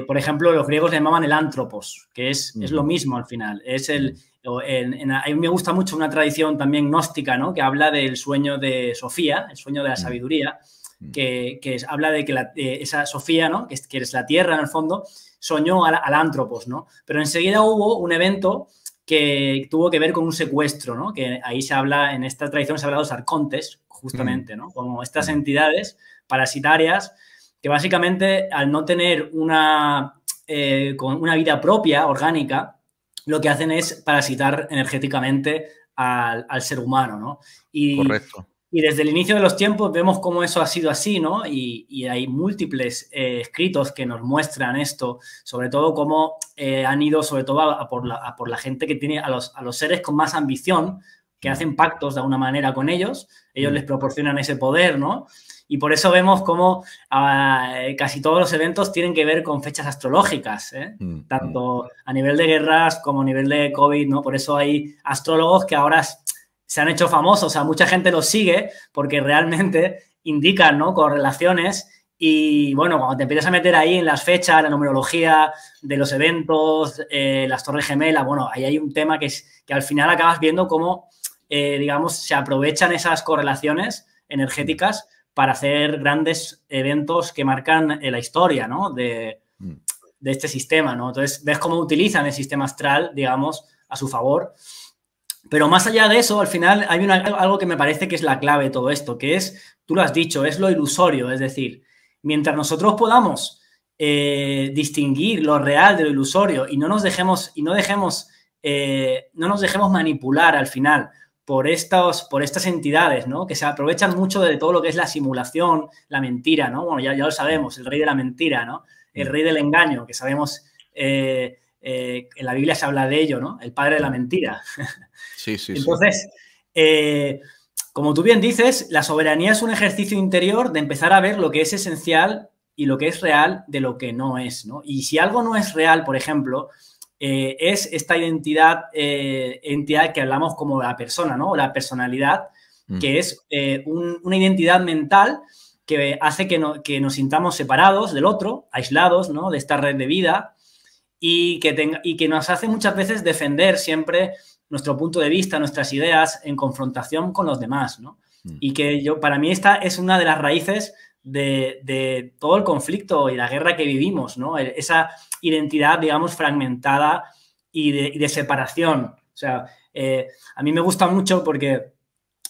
Por ejemplo, los griegos le llamaban el ántropos, que es lo mismo al final. A mí me gusta mucho una tradición también gnóstica, ¿no? Que habla del sueño de Sofía, el sueño de la sabiduría, que habla de que esa Sofía, ¿no? Que es la tierra en el fondo, soñó al ántropos, ¿no? Pero enseguida hubo un evento que tuvo que ver con un secuestro, ¿no? Que ahí se habla, en esta tradición se habla de los arcontes, justamente, ¿no? Como estas entidades parasitarias que básicamente al no tener una vida propia, orgánica, lo que hacen es parasitar energéticamente al ser humano, ¿no? Correcto. Y desde el inicio de los tiempos vemos cómo eso ha sido así, ¿no? Y hay múltiples escritos que nos muestran esto, sobre todo cómo han ido, sobre todo, a por la gente que tiene, a los seres con más ambición, que hacen pactos de alguna manera con ellos les proporcionan ese poder, ¿no? Y por eso vemos cómo casi todos los eventos tienen que ver con fechas astrológicas, ¿eh? Tanto a nivel de guerras como a nivel de COVID, ¿no? Por eso hay astrólogos que ahora se han hecho famosos, o sea, mucha gente los sigue porque realmente indican, ¿no? Correlaciones y, bueno, cuando te empiezas a meter ahí en las fechas, la numerología de los eventos, las torres gemelas, bueno, ahí hay un tema que al final acabas viendo cómo, digamos, se aprovechan esas correlaciones energéticas para hacer grandes eventos que marcan la historia, ¿no? de este sistema, ¿no? Entonces, ves cómo utilizan el sistema astral, digamos, a su favor. Pero más allá de eso, al final hay algo que me parece que es la clave de todo esto, que es, tú lo has dicho, es lo ilusorio. Es decir, mientras nosotros podamos distinguir lo real de lo ilusorio y no nos dejemos manipular al final por estas entidades, ¿no? Que se aprovechan mucho de todo lo que es la simulación, la mentira, ¿no? Bueno, ya lo sabemos, el rey de la mentira, ¿no? El rey del engaño, que sabemos en la Biblia se habla de ello, ¿no? El padre de la mentira. Sí, sí, sí. Entonces, como tú bien dices, la soberanía es un ejercicio interior de empezar a ver lo que es esencial y lo que es real de lo que no es, ¿no? Y si algo no es real, por ejemplo, es esta identidad que hablamos como la persona, ¿no? O la personalidad, que es una identidad mental que hace que nos sintamos separados del otro, aislados, ¿no? De esta red de vida y que nos hace muchas veces defender siempre nuestro punto de vista, nuestras ideas en confrontación con los demás, ¿no? Y que para mí esta es una de las raíces de todo el conflicto y la guerra que vivimos, ¿no? Esa identidad, digamos, fragmentada y de separación. O sea, a mí me gusta mucho porque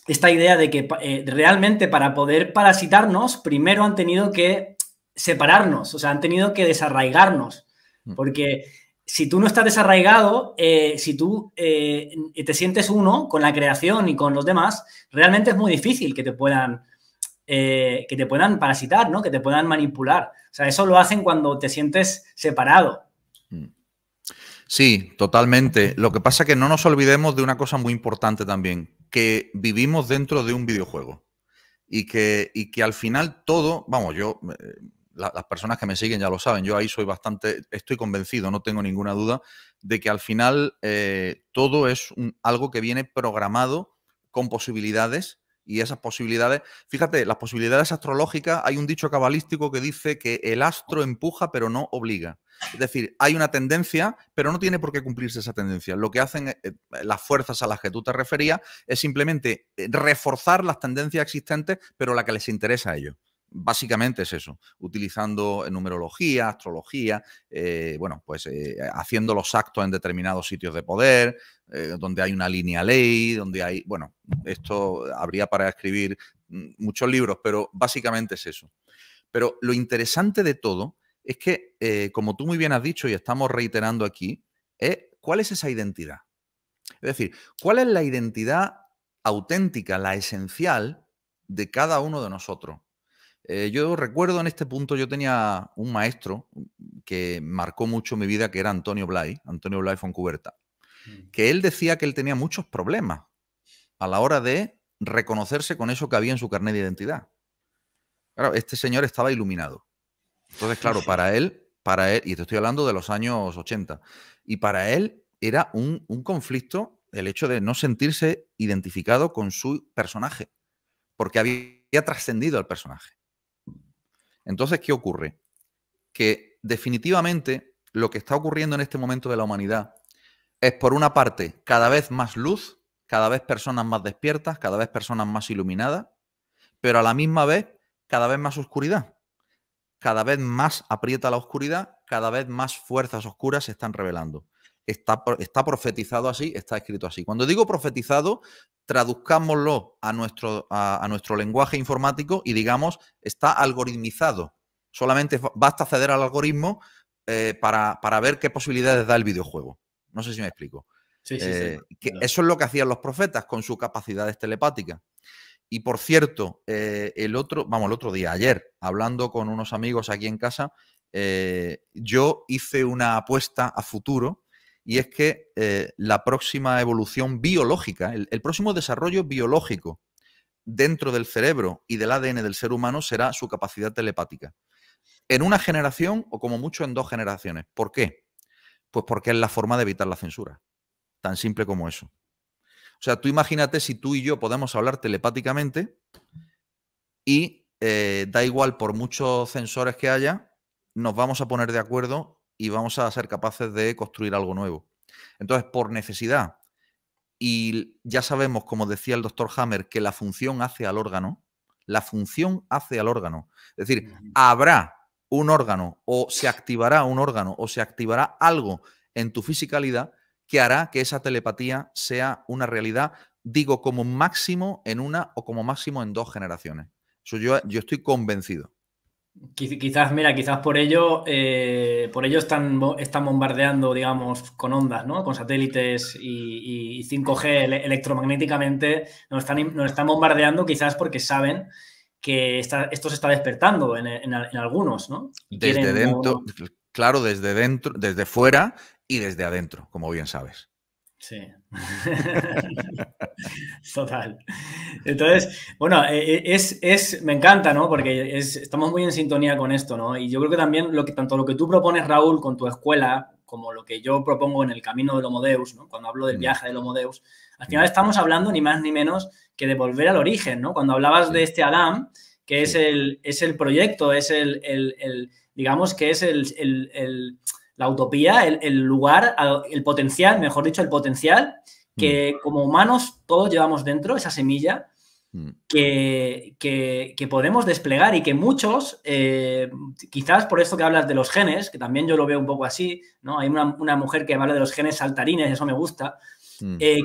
esta idea de que realmente para poder parasitarnos, primero han tenido que separarnos, o sea, han tenido que desarraigarnos, porque si tú no estás desarraigado, si tú te sientes uno con la creación y con los demás, realmente es muy difícil que te puedan parasitar, ¿no? Que te puedan manipular. O sea, eso lo hacen cuando te sientes separado. Sí, totalmente. Lo que pasa es que no nos olvidemos de una cosa muy importante también, que vivimos dentro de un videojuego y que al final todo, vamos, las personas que me siguen ya lo saben, yo ahí estoy convencido, no tengo ninguna duda, de que al final todo es algo que viene programado con posibilidades. Y esas posibilidades, fíjate, las posibilidades astrológicas, hay un dicho cabalístico que dice que el astro empuja pero no obliga. Es decir, hay una tendencia, pero no tiene por qué cumplirse esa tendencia. Lo que hacen las fuerzas a las que tú te referías es simplemente reforzar las tendencias existentes, pero la que les interesa a ellos. Básicamente es eso, utilizando numerología, astrología, haciendo los actos en determinados sitios de poder, donde hay una línea ley, donde hay, bueno, esto habría para escribir muchos libros, pero básicamente es eso. Pero lo interesante de todo es que, como tú muy bien has dicho y estamos reiterando aquí, ¿cuál es esa identidad? Es decir, ¿cuál es la identidad auténtica, la esencial de cada uno de nosotros? Yo recuerdo en este punto, yo tenía un maestro que marcó mucho mi vida, que era Antonio Blay Foncuberta, que él decía que él tenía muchos problemas a la hora de reconocerse con eso que había en su carnet de identidad. Claro, este señor estaba iluminado. Entonces, claro, para él, y te estoy hablando de los años 80, y para él era un conflicto el hecho de no sentirse identificado con su personaje, porque había trascendido al personaje. Entonces, ¿qué ocurre? Que definitivamente lo que está ocurriendo en este momento de la humanidad es, por una parte, cada vez más luz, cada vez personas más despiertas, cada vez personas más iluminadas, pero a la misma vez, cada vez más oscuridad. Cada vez más aprieta la oscuridad, cada vez más fuerzas oscuras se están revelando. Está profetizado así, está escrito así. Cuando digo profetizado, traduzcámoslo a nuestro lenguaje informático y digamos, está algoritmizado. Solamente basta acceder al algoritmo para ver qué posibilidades da el videojuego. No sé si me explico. Sí. Eso es lo que hacían los profetas con sus capacidades telepáticas. Y por cierto, el otro día, ayer, hablando con unos amigos aquí en casa, yo hice una apuesta a futuro, y es que la próxima evolución biológica, el próximo desarrollo biológico dentro del cerebro y del ADN del ser humano será su capacidad telepática. En una generación o como mucho en 2 generaciones. ¿Por qué? Pues porque es la forma de evitar la censura. Tan simple como eso. O sea, tú imagínate si tú y yo podemos hablar telepáticamente y da igual por muchos censores que haya, nos vamos a poner de acuerdo y vamos a ser capaces de construir algo nuevo. Entonces, por necesidad, y ya sabemos, como decía el doctor Hammer, que la función hace al órgano, la función hace al órgano. Es decir, habrá un órgano o se activará un órgano o se activará algo en tu fisicalidad que hará que esa telepatía sea una realidad, digo, como máximo en una o como máximo en 2 generaciones. Eso yo estoy convencido. Quizás por ello están bombardeando, digamos, con ondas, ¿no? Con satélites y 5G electromagnéticamente nos están bombardeando, quizás porque saben que esto se está despertando en algunos, ¿no? Desde dentro, claro, desde dentro, desde fuera y desde adentro, como bien sabes. Sí. Total. Entonces, bueno, me encanta, ¿no? Porque estamos muy en sintonía con esto, ¿no? Y yo creo que también tanto lo que tú propones, Raúl, con tu escuela, como lo que yo propongo en el camino del Homo Deus, ¿no? Cuando hablo del viaje del Homo Deus, al final estamos hablando ni más ni menos que de volver al origen, ¿no? Cuando hablabas de este Adán, que es el proyecto, digamos que es la utopía, el lugar, el potencial, mejor dicho, el potencial que como humanos todos llevamos dentro, esa semilla que podemos desplegar y que muchos, quizás por esto que hablas de los genes, que también yo lo veo un poco así, ¿no? Hay una mujer que habla de los genes saltarines, eso me gusta.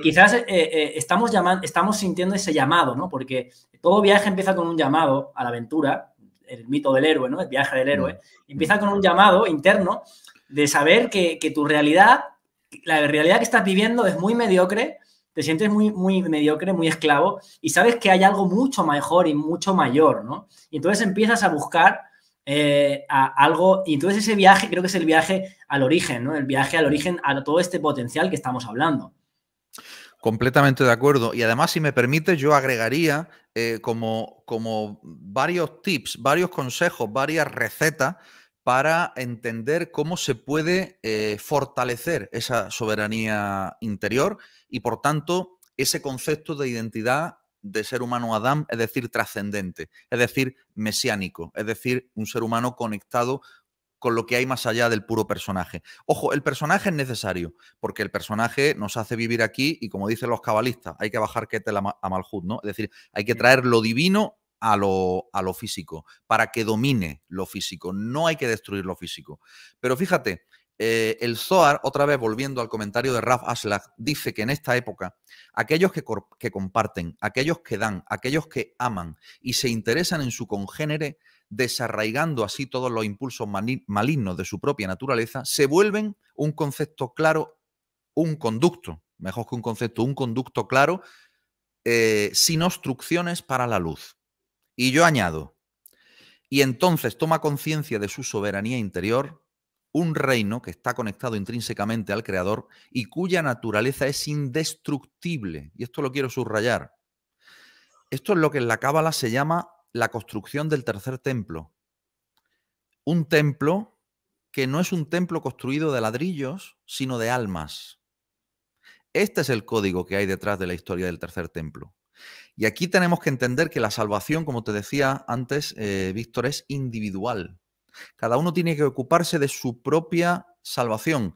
Quizás estamos sintiendo ese llamado, ¿no? Porque todo viaje empieza con un llamado a la aventura, el mito del héroe, ¿no? El viaje del héroe. Empieza con un llamado interno de saber que tu realidad, la realidad que estás viviendo es muy mediocre, te sientes muy, muy mediocre, muy esclavo, y sabes que hay algo mucho mejor y mucho mayor, ¿no? Y entonces empiezas a buscar algo, y entonces ese viaje creo que es el viaje al origen, ¿no? El viaje al origen a todo este potencial que estamos hablando. Completamente de acuerdo. Y además, si me permite, yo agregaría como varios tips, varios consejos, varias recetas para entender cómo se puede fortalecer esa soberanía interior y, por tanto, ese concepto de identidad de ser humano Adán, es decir, trascendente, es decir, mesiánico, es decir, un ser humano conectado con lo que hay más allá del puro personaje. Ojo, el personaje es necesario, porque el personaje nos hace vivir aquí y, como dicen los cabalistas, hay que bajar Ketel a Malhut, ¿no? Es decir, hay que traer lo divino a lo físico, para que domine lo físico. No hay que destruir lo físico. Pero fíjate, el Zohar, otra vez volviendo al comentario de Rav Aslach, dice que en esta época aquellos que comparten, aquellos que dan, aquellos que aman y se interesan en su congénere, desarraigando así todos los impulsos malignos de su propia naturaleza, se vuelven un concepto claro, un conducto, mejor que un concepto, un conducto claro, sin obstrucciones para la luz. Y yo añado, y entonces toma conciencia de su soberanía interior, un reino que está conectado intrínsecamente al Creador y cuya naturaleza es indestructible. Y esto lo quiero subrayar. Esto es lo que en la Cábala se llama la construcción del tercer templo. Un templo que no es un templo construido de ladrillos, sino de almas. Este es el código que hay detrás de la historia del tercer templo. Y aquí tenemos que entender que la salvación, como te decía antes, Víctor, es individual. Cada uno tiene que ocuparse de su propia salvación.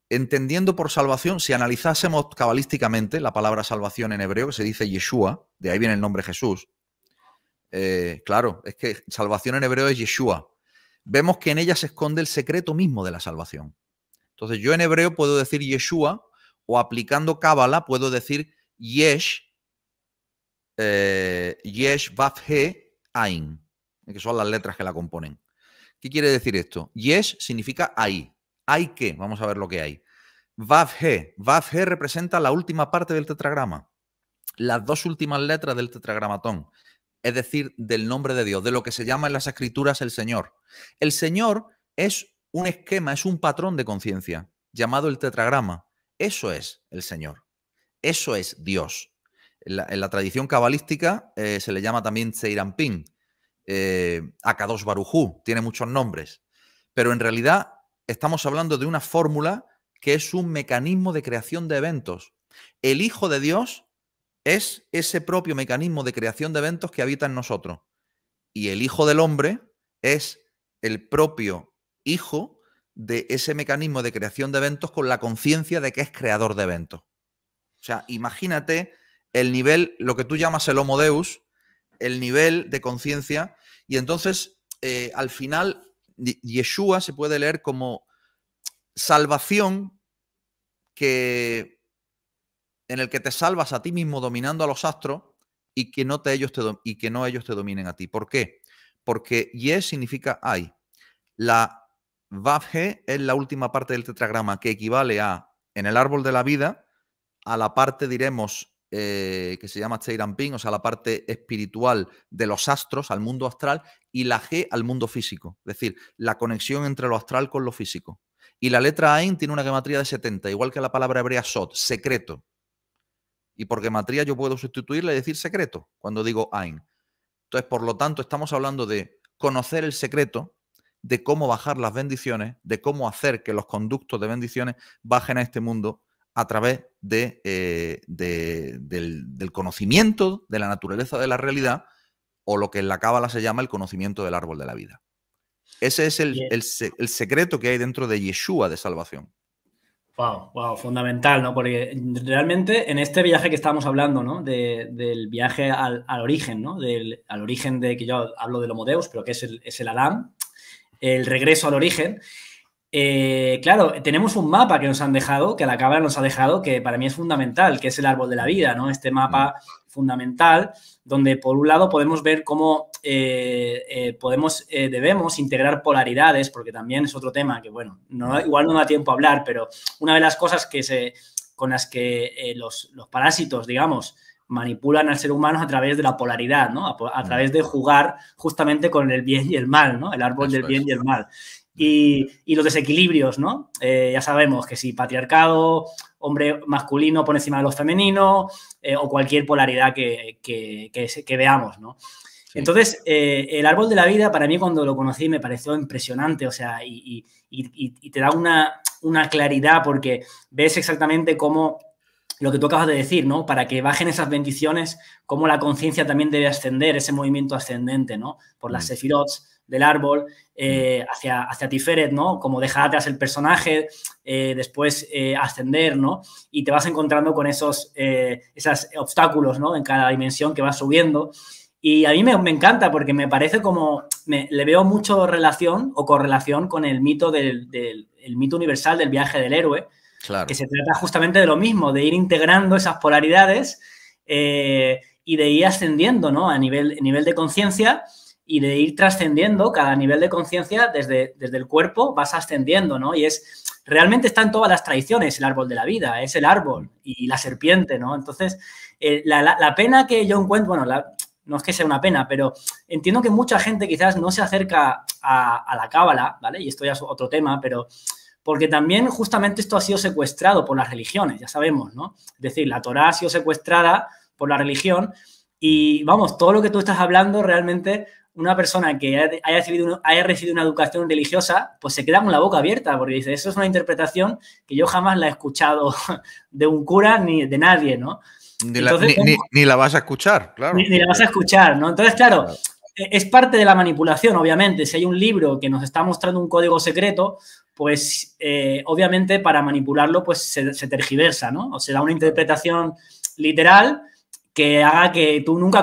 Entendiendo por salvación, si analizásemos cabalísticamente la palabra salvación en hebreo, que se dice Yeshua, de ahí viene el nombre Jesús. Claro, es que salvación en hebreo es Yeshua. Vemos que en ella se esconde el secreto mismo de la salvación. Entonces, yo en hebreo puedo decir Yeshua, o aplicando Cábala puedo decir Yesh, Yesh Vav He Ain, que son las letras que la componen. ¿Qué quiere decir esto? Yesh significa hay. ¿Hay qué? Vamos a ver lo que hay. Vav He. Vav He representa la última parte del tetragrama. Las dos últimas letras del tetragramatón. Es decir, del nombre de Dios, de lo que se llama en las escrituras el Señor. El Señor es un esquema, es un patrón de conciencia llamado el tetragrama. Eso es el Señor. Eso es Dios. En la tradición cabalística se le llama también Tzeirampin, Akadosh Barujú, tiene muchos nombres. Pero en realidad estamos hablando de una fórmula que es un mecanismo de creación de eventos. El Hijo de Dios es ese propio mecanismo de creación de eventos que habita en nosotros. Y el Hijo del Hombre es el propio hijo de ese mecanismo de creación de eventos con la conciencia de que es creador de eventos. O sea, imagínate el nivel, lo que tú llamas el Homo Deus, el nivel de conciencia, y entonces al final Yeshua se puede leer como salvación en el que te salvas a ti mismo dominando a los astros y que no ellos te dominen a ti. ¿Por qué? Porque Ye significa hay. La Vav He es la última parte del tetragrama, que equivale a, en el árbol de la vida, a la parte, diremos, que se llama Tzeirampin, o sea, la parte espiritual de los astros, al mundo astral, y la G al mundo físico. Es decir, la conexión entre lo astral con lo físico. Y la letra Ain tiene una gematría de 70, igual que la palabra hebrea Sod, secreto. Y por gematría yo puedo sustituirle y decir secreto cuando digo Ain. Entonces, por lo tanto, estamos hablando de conocer el secreto, de cómo bajar las bendiciones, de cómo hacer que los conductos de bendiciones bajen a este mundo a través del conocimiento de la naturaleza de la realidad, o lo que en la Cábala se llama el conocimiento del árbol de la vida. Ese es el secreto que hay dentro de Yeshua de salvación. Wow, fundamental, ¿no? Porque realmente en este viaje que estamos hablando, ¿no? Del viaje al origen, ¿no? Al origen de que yo hablo del Homo Deus, pero que es el Adán, el regreso al origen. Claro, tenemos un mapa que nos han dejado, que la Cábala nos ha dejado, que para mí es fundamental, que es el árbol de la vida, ¿no? Este mapa fundamental, donde por un lado podemos ver cómo debemos integrar polaridades, porque también es otro tema que, bueno, igual no da tiempo a hablar, pero una de las cosas con las que los parásitos, digamos, manipulan al ser humano a través de la polaridad, ¿no? A través de jugar justamente con el bien y el mal, ¿no? El árbol del bien y el mal. Y los desequilibrios, ¿no? Ya sabemos que si patriarcado, hombre masculino por encima de lo femenino, o cualquier polaridad que veamos, ¿no? Sí. Entonces, el árbol de la vida, para mí, cuando lo conocí, me pareció impresionante, o sea, y te da una claridad porque ves exactamente cómo lo que tú acabas de decir, ¿no? Para que bajen esas bendiciones, cómo la conciencia también debe ascender, ese movimiento ascendente, ¿no? Por las sefirots del árbol, hacia Tiferet, ¿no? Como dejar atrás el personaje, después ascender, ¿no? Y te vas encontrando con esos obstáculos, ¿no? En cada dimensión que vas subiendo. Y a mí me encanta porque me parece como, le veo mucho relación o correlación con el mito el mito universal del viaje del héroe, claro, que se trata justamente de lo mismo, de ir integrando esas polaridades y de ir ascendiendo, ¿no? A nivel de conciencia y de ir trascendiendo cada nivel de conciencia desde el cuerpo vas ascendiendo, ¿no? Y realmente está en todas las tradiciones el árbol de la vida, es el árbol y la serpiente, ¿no? Entonces, la pena que yo encuentro, bueno, no es que sea una pena, pero entiendo que mucha gente quizás no se acerca a la Cábala, ¿vale? Y esto ya es otro tema, pero porque también justamente esto ha sido secuestrado por las religiones, ya sabemos, ¿no? Es decir, la Torá ha sido secuestrada por la religión y, vamos, todo lo que tú estás hablando realmente, una persona que haya recibido una educación religiosa, pues se queda con la boca abierta porque dice, eso es una interpretación que yo jamás la he escuchado de un cura ni de nadie, ¿no? Ni la vas a escuchar, claro. Ni la vas a escuchar, ¿no? Entonces, claro, es parte de la manipulación, obviamente. Si hay un libro que nos está mostrando un código secreto, pues obviamente para manipularlo pues se tergiversa, ¿no? O se da una interpretación literal que haga que tú nunca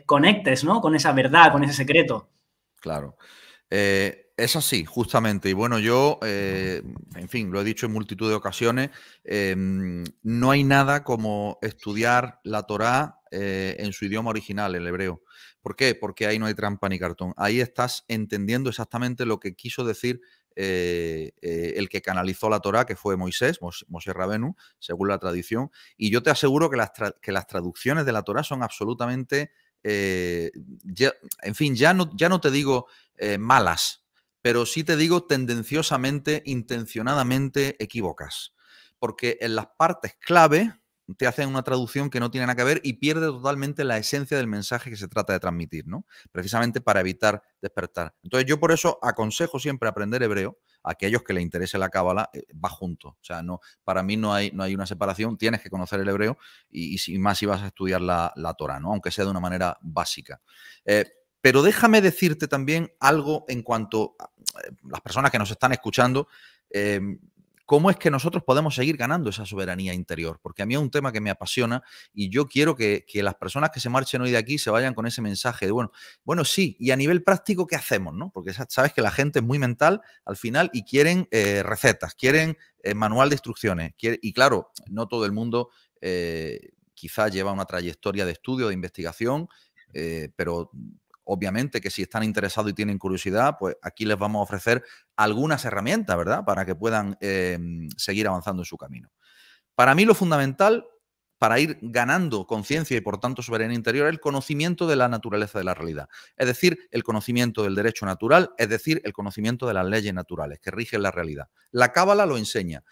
conectes, ¿no? Con esa verdad, con ese secreto. Claro. Es así, justamente. Y bueno, yo, en fin, lo he dicho en multitud de ocasiones, no hay nada como estudiar la Torá en su idioma original, el hebreo. ¿Por qué? Porque ahí no hay trampa ni cartón. Ahí estás entendiendo exactamente lo que quiso decir el que canalizó la Torá, que fue Moisés, Moshe Rabenu, según la tradición. Y yo te aseguro que las traducciones de la Torá son absolutamente, en fin, ya no te digo malas, pero sí te digo tendenciosamente, intencionadamente equívocas. Porque en las partes clave te hacen una traducción que no tiene nada que ver y pierde totalmente la esencia del mensaje que se trata de transmitir, ¿no? Precisamente para evitar despertar. Entonces yo por eso aconsejo siempre aprender hebreo. A aquellos que les interese la cábala, va junto. O sea, no, para mí no hay una separación. Tienes que conocer el hebreo y más si vas a estudiar la Torá, ¿no? Aunque sea de una manera básica. Pero déjame decirte también algo en cuanto a las personas que nos están escuchando, cómo es que nosotros podemos seguir ganando esa soberanía interior. Porque a mí es un tema que me apasiona y yo quiero que las personas que se marchen hoy de aquí se vayan con ese mensaje de, bueno, sí, y a nivel práctico, ¿qué hacemos? ¿No? Porque sabes que la gente es muy mental al final y quieren recetas, quieren manual de instrucciones. Y claro, no todo el mundo quizás lleva una trayectoria de estudio, de investigación, pero obviamente que si están interesados y tienen curiosidad, pues aquí les vamos a ofrecer algunas herramientas, ¿verdad? Para que puedan seguir avanzando en su camino. Para mí lo fundamental para ir ganando conciencia y por tanto soberanía interior, el conocimiento de la naturaleza de la realidad. Es decir, el conocimiento del derecho natural, es decir, el conocimiento de las leyes naturales que rigen la realidad. La Cábala lo enseña.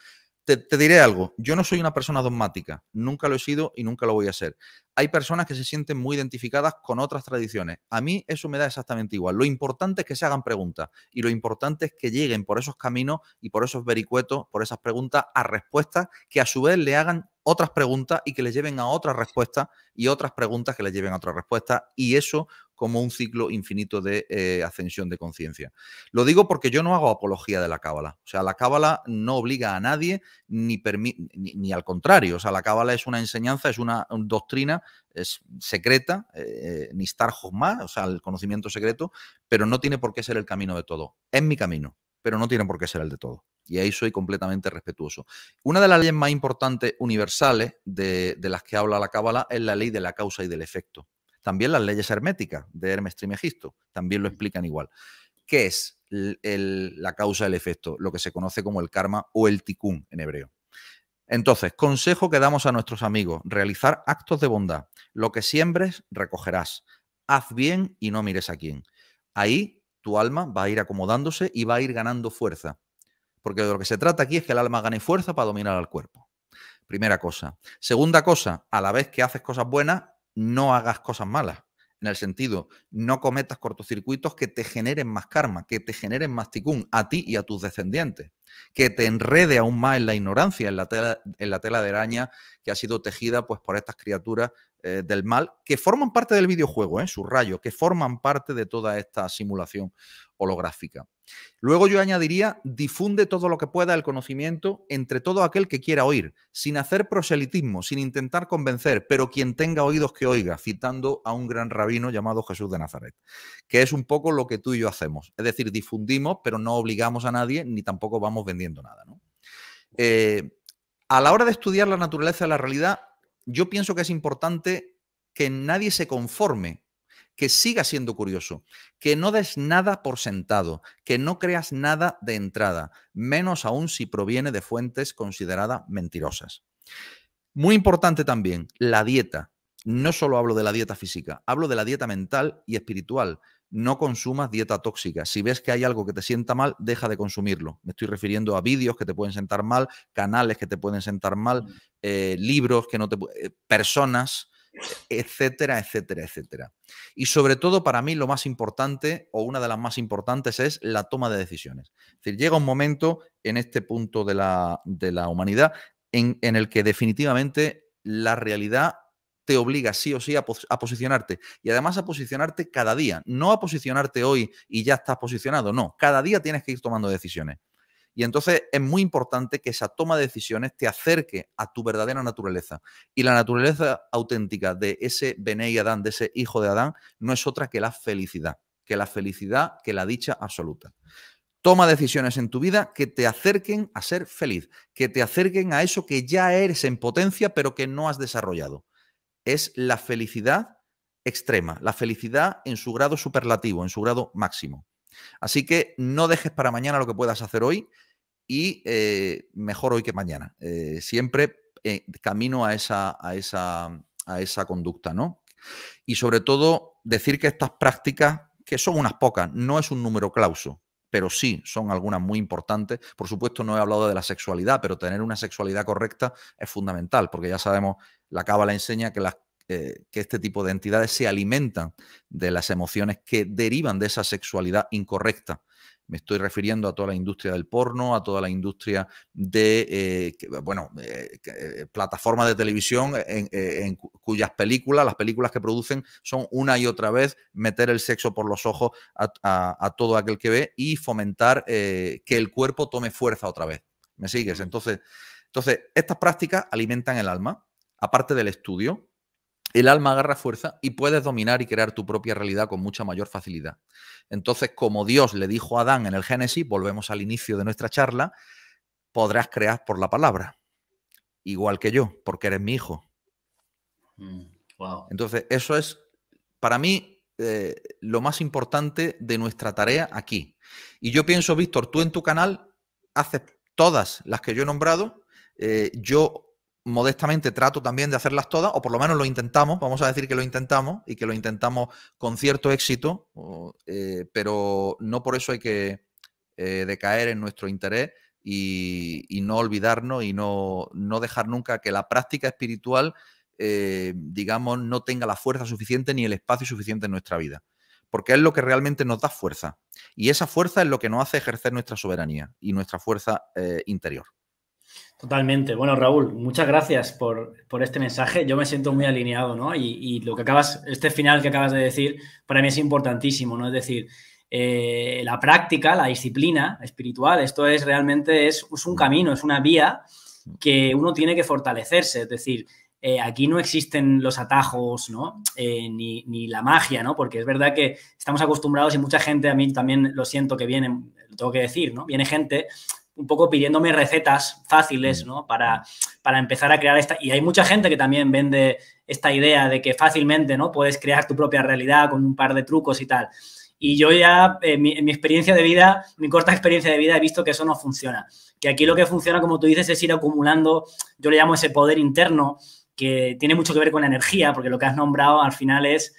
Te diré algo, yo no soy una persona dogmática, nunca lo he sido y nunca lo voy a ser. Hay personas que se sienten muy identificadas con otras tradiciones. A mí eso me da exactamente igual. Lo importante es que se hagan preguntas y lo importante es que lleguen por esos caminos y por esos vericuetos, por esas preguntas, a respuestas que a su vez le hagan otras preguntas y que le lleven a otras respuestas y otras preguntas que le lleven a otras respuestas, y eso como un ciclo infinito de ascensión de conciencia. Lo digo porque yo no hago apología de la Cábala. O sea, la Cábala no obliga a nadie ni al contrario. O sea, la Cábala es una enseñanza, es una doctrina, es secreta, Nistar Jochma, o sea, el conocimiento secreto, pero no tiene por qué ser el camino de todo. Es mi camino, pero no tiene por qué ser el de todo. Y ahí soy completamente respetuoso. Una de las leyes más importantes universales de las que habla la Cábala es la ley de la causa y del efecto. También las leyes herméticas de Hermes Trismegisto también lo explican igual. ¿Qué es la causa y el efecto? Lo que se conoce como el karma o el tikkun en hebreo. Entonces, consejo que damos a nuestros amigos: realizar actos de bondad. Lo que siembres, recogerás. Haz bien y no mires a quién. Ahí tu alma va a ir acomodándose y va a ir ganando fuerza. Porque de lo que se trata aquí es que el alma gane fuerza para dominar al cuerpo. Primera cosa. Segunda cosa, a la vez que haces cosas buenas, no hagas cosas malas. En el sentido, no cometas cortocircuitos que te generen más karma, que te generen más tikkun a ti y a tus descendientes, que te enrede aún más en la ignorancia, en la tela de araña que ha sido tejida pues, por estas criaturas del mal, que forman parte del videojuego, sus rayos, que forman parte de toda esta simulación holográfica. Luego yo añadiría: difunde todo lo que pueda el conocimiento entre todo aquel que quiera oír, sin hacer proselitismo, sin intentar convencer, pero quien tenga oídos que oiga, citando a un gran rabino llamado Jesús de Nazaret, que es un poco lo que tú y yo hacemos. Es decir, difundimos, pero no obligamos a nadie, ni tampoco vamos vendiendo nada, ¿no? A la hora de estudiar la naturaleza de la realidad, yo pienso que es importante que nadie se conforme, que siga siendo curioso, que no des nada por sentado, que no creas nada de entrada, menos aún si proviene de fuentes consideradas mentirosas. Muy importante también, la dieta. No solo hablo de la dieta física, hablo de la dieta mental y espiritual. No consumas dieta tóxica. Si ves que hay algo que te sienta mal, deja de consumirlo. Me estoy refiriendo a vídeos que te pueden sentar mal, canales que te pueden sentar mal, libros que no te... personas, etcétera, etcétera, etcétera. Y sobre todo, para mí, lo más importante, o una de las más importantes, es la toma de decisiones. Es decir, llega un momento en este punto de la humanidad en el que definitivamente la realidad te obliga sí o sí a posicionarte. Y además a posicionarte cada día. No a posicionarte hoy y ya estás posicionado. No, cada día tienes que ir tomando decisiones. Y entonces es muy importante que esa toma de decisiones te acerque a tu verdadera naturaleza. Y la naturaleza auténtica de ese Benei Adán, de ese hijo de Adán, no es otra que la felicidad, que la dicha absoluta. Toma decisiones en tu vida que te acerquen a ser feliz, que te acerquen a eso que ya eres en potencia, pero que no has desarrollado. Es la felicidad extrema, la felicidad en su grado superlativo, en su grado máximo. Así que no dejes para mañana lo que puedas hacer hoy, y mejor hoy que mañana. Siempre camino a esa conducta, ¿no? Y sobre todo, decir que estas prácticas, que son unas pocas, no es un número clauso, pero sí son algunas muy importantes. Por supuesto, no he hablado de la sexualidad, pero tener una sexualidad correcta es fundamental, porque ya sabemos, la Cábala enseña que este tipo de entidades se alimentan de las emociones que derivan de esa sexualidad incorrecta. Me estoy refiriendo a toda la industria del porno, a toda la industria de plataformas de televisión en cuyas películas, las películas que producen son una y otra vez meter el sexo por los ojos a todo aquel que ve y fomentar que el cuerpo tome fuerza otra vez. ¿Me sigues? Entonces, estas prácticas alimentan el alma, aparte del estudio. El alma agarra fuerza y puedes dominar y crear tu propia realidad con mucha mayor facilidad. Entonces, como Dios le dijo a Adán en el Génesis, volvemos al inicio de nuestra charla, podrás crear por la palabra, igual que yo, porque eres mi hijo. Wow. Entonces, eso es, para mí, lo más importante de nuestra tarea aquí. Y yo pienso, Víctor, tú en tu canal haces todas las que yo he nombrado. Yo modestamente trato también de hacerlas todas, o por lo menos lo intentamos, vamos a decir que lo intentamos y que lo intentamos con cierto éxito, pero no por eso hay que decaer en nuestro interés y no olvidarnos y no dejar nunca que la práctica espiritual, digamos, no tenga la fuerza suficiente ni el espacio suficiente en nuestra vida. Porque es lo que realmente nos da fuerza. Y esa fuerza es lo que nos hace ejercer nuestra soberanía y nuestra fuerza interior. Totalmente. Bueno, Raúl, muchas gracias por este mensaje. Yo me siento muy alineado, ¿no? Y lo que este final que acabas de decir, para mí es importantísimo, ¿no? Es decir, la práctica, la disciplina espiritual, esto es realmente es un camino, es una vía que uno tiene que fortalecerse. Es decir, aquí no existen los atajos, ¿no? Ni la magia, ¿no? Porque es verdad que estamos acostumbrados y mucha gente, a mí también lo siento que viene, lo tengo que decir, ¿no? Viene gente un poco pidiéndome recetas fáciles, ¿no? Para empezar a crear esta... Y hay mucha gente que también vende esta idea de que fácilmente, ¿no? Puedes crear tu propia realidad con un par de trucos y tal. Y yo ya, en mi experiencia de vida, mi corta experiencia de vida, he visto que eso no funciona. Que aquí lo que funciona, como tú dices, es ir acumulando, yo le llamo ese poder interno, que tiene mucho que ver con la energía, porque lo que has nombrado al final es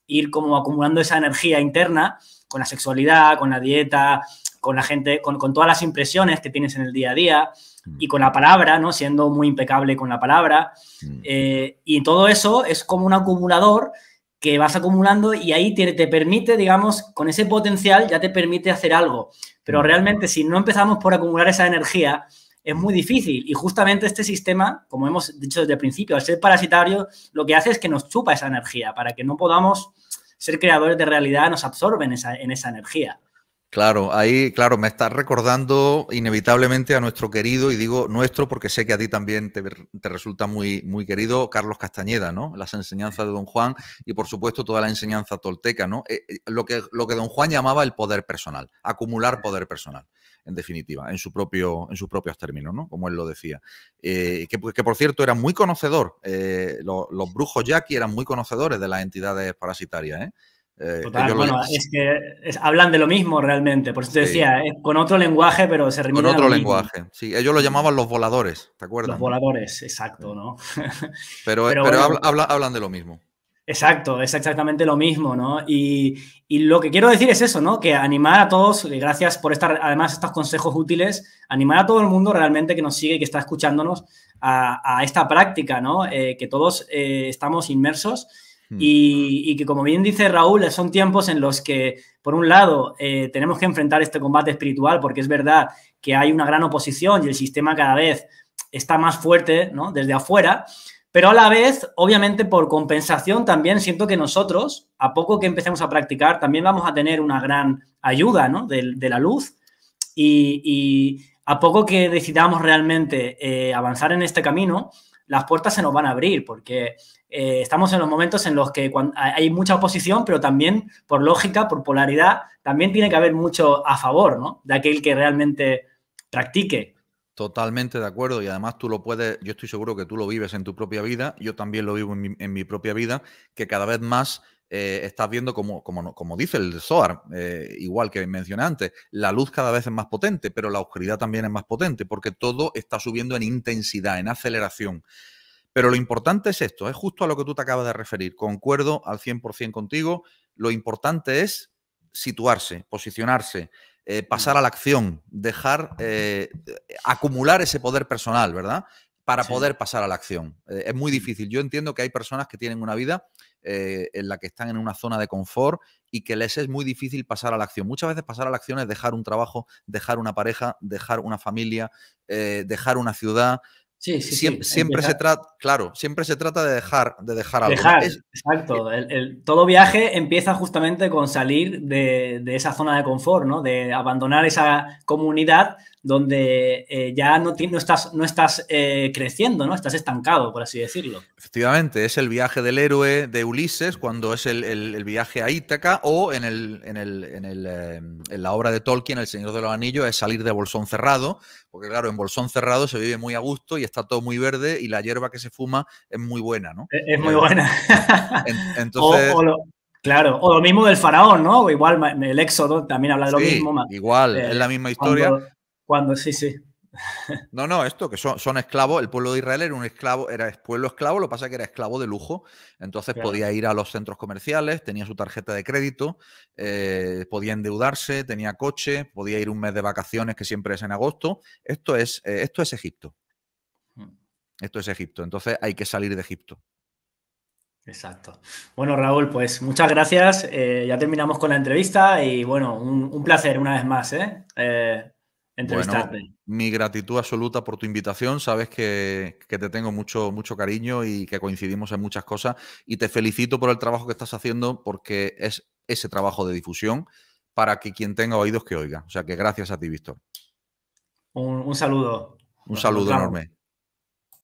ir como acumulando esa energía interna con la sexualidad, con la dieta, con la gente, con todas las impresiones que tienes en el día a día y con la palabra, ¿no? Siendo muy impecable con la palabra. Y todo eso es como un acumulador que vas acumulando y ahí te permite, digamos, con ese potencial ya te permite hacer algo. Pero realmente si no empezamos por acumular esa energía, es muy difícil. Y justamente este sistema, como hemos dicho desde el principio, al ser parasitario, lo que hace es que nos chupa esa energía para que no podamos ser creadores de realidad, nos absorben en esa energía. Claro, ahí, claro, me estás recordando inevitablemente a nuestro querido, y digo nuestro porque sé que a ti también te resulta muy, muy querido, Carlos Castañeda, ¿no? Las enseñanzas de Don Juan y, por supuesto, toda la enseñanza tolteca, ¿no? Lo que Don Juan llamaba el poder personal, acumular poder personal, en definitiva, en sus propios términos, ¿no? Como él lo decía. Que por cierto, era muy conocedor, los brujos yaqui eran muy conocedores de las entidades parasitarias, ¿eh? Total, bueno, es que hablan de lo mismo realmente, por eso te decía, con otro lenguaje, pero se remiten con otro a lo mismo. lenguaje, sí, ellos lo llamaban los voladores, ¿te acuerdas? Los voladores, exacto, ¿no? Pero bueno, hablan de lo mismo. Exacto, es exactamente lo mismo, ¿no? Y lo que quiero decir es eso, ¿no? Que animar a todos, gracias por además estos consejos útiles, animar a todo el mundo realmente que nos sigue y que está escuchándonos a esta práctica, ¿no? Que todos estamos inmersos y que, como bien dice Raúl, son tiempos en los que, por un lado, tenemos que enfrentar este combate espiritual porque es verdad que hay una gran oposición y el sistema cada vez está más fuerte, ¿no? Desde afuera. Pero a la vez, obviamente, por compensación, también siento que nosotros, a poco que empecemos a practicar, también vamos a tener una gran ayuda, ¿no? de la luz. Y a poco que decidamos realmente avanzar en este camino, las puertas se nos van a abrir, porque estamos en los momentos en los que hay mucha oposición, pero también, por lógica, por polaridad, también tiene que haber mucho a favor, ¿no? De aquel que realmente practique. Totalmente de acuerdo, y además tú lo puedes, yo estoy seguro que tú lo vives en tu propia vida, yo también lo vivo en mi propia vida, que cada vez más estás viendo como dice el Zohar, igual que mencioné antes, la luz cada vez es más potente, pero la oscuridad también es más potente, porque todo está subiendo en intensidad, en aceleración. Pero lo importante es esto, es justo a lo que tú te acabas de referir, concuerdo al 100% contigo, lo importante es situarse, posicionarse, pasar a la acción, dejar acumular ese poder personal, ¿verdad? Para poder pasar a la acción. Es muy difícil. Yo entiendo que hay personas que tienen una vida en la que están en una zona de confort y que les es muy difícil pasar a la acción. Muchas veces pasar a la acción es dejar un trabajo, dejar una pareja, dejar una familia, dejar una ciudad. Sí. Siempre se trata, claro, siempre se trata de dejar algo. Exacto. Todo viaje empieza justamente con salir de esa zona de confort, ¿no? De abandonar esa comunidad donde ya no estás creciendo, ¿no? Estás estancado, por así decirlo. Efectivamente, es el viaje del héroe de Ulises cuando es el viaje a Ítaca, o en la obra de Tolkien, El Señor de los Anillos, es salir de Bolsón Cerrado, porque claro, en Bolsón Cerrado se vive muy a gusto y está todo muy verde y la hierba que se fuma es muy buena, ¿no? Es muy buena. Entonces... Claro, o lo mismo del faraón, ¿no? O igual el Éxodo también habla de lo mismo. Igual, es la misma historia. Sí. No, no, esto que son esclavos. El pueblo de Israel era un esclavo, era pueblo esclavo, lo que pasa es que era esclavo de lujo. Entonces Claro. podía ir a los centros comerciales, tenía su tarjeta de crédito, podía endeudarse, tenía coche, podía ir un mes de vacaciones, que siempre es en agosto. Esto es Egipto. Esto es Egipto. Entonces hay que salir de Egipto. Exacto. Bueno, Raúl, pues muchas gracias. Ya terminamos con la entrevista y bueno, un placer una vez más, Bueno, entrevistarte. mi gratitud absoluta por tu invitación. Sabes que te tengo mucho, mucho cariño y que coincidimos en muchas cosas. Y te felicito por el trabajo que estás haciendo porque es ese trabajo de difusión para que quien tenga oídos que oiga. O sea que gracias a ti, Víctor. Un saludo. Un Nos saludo encontramos. enorme.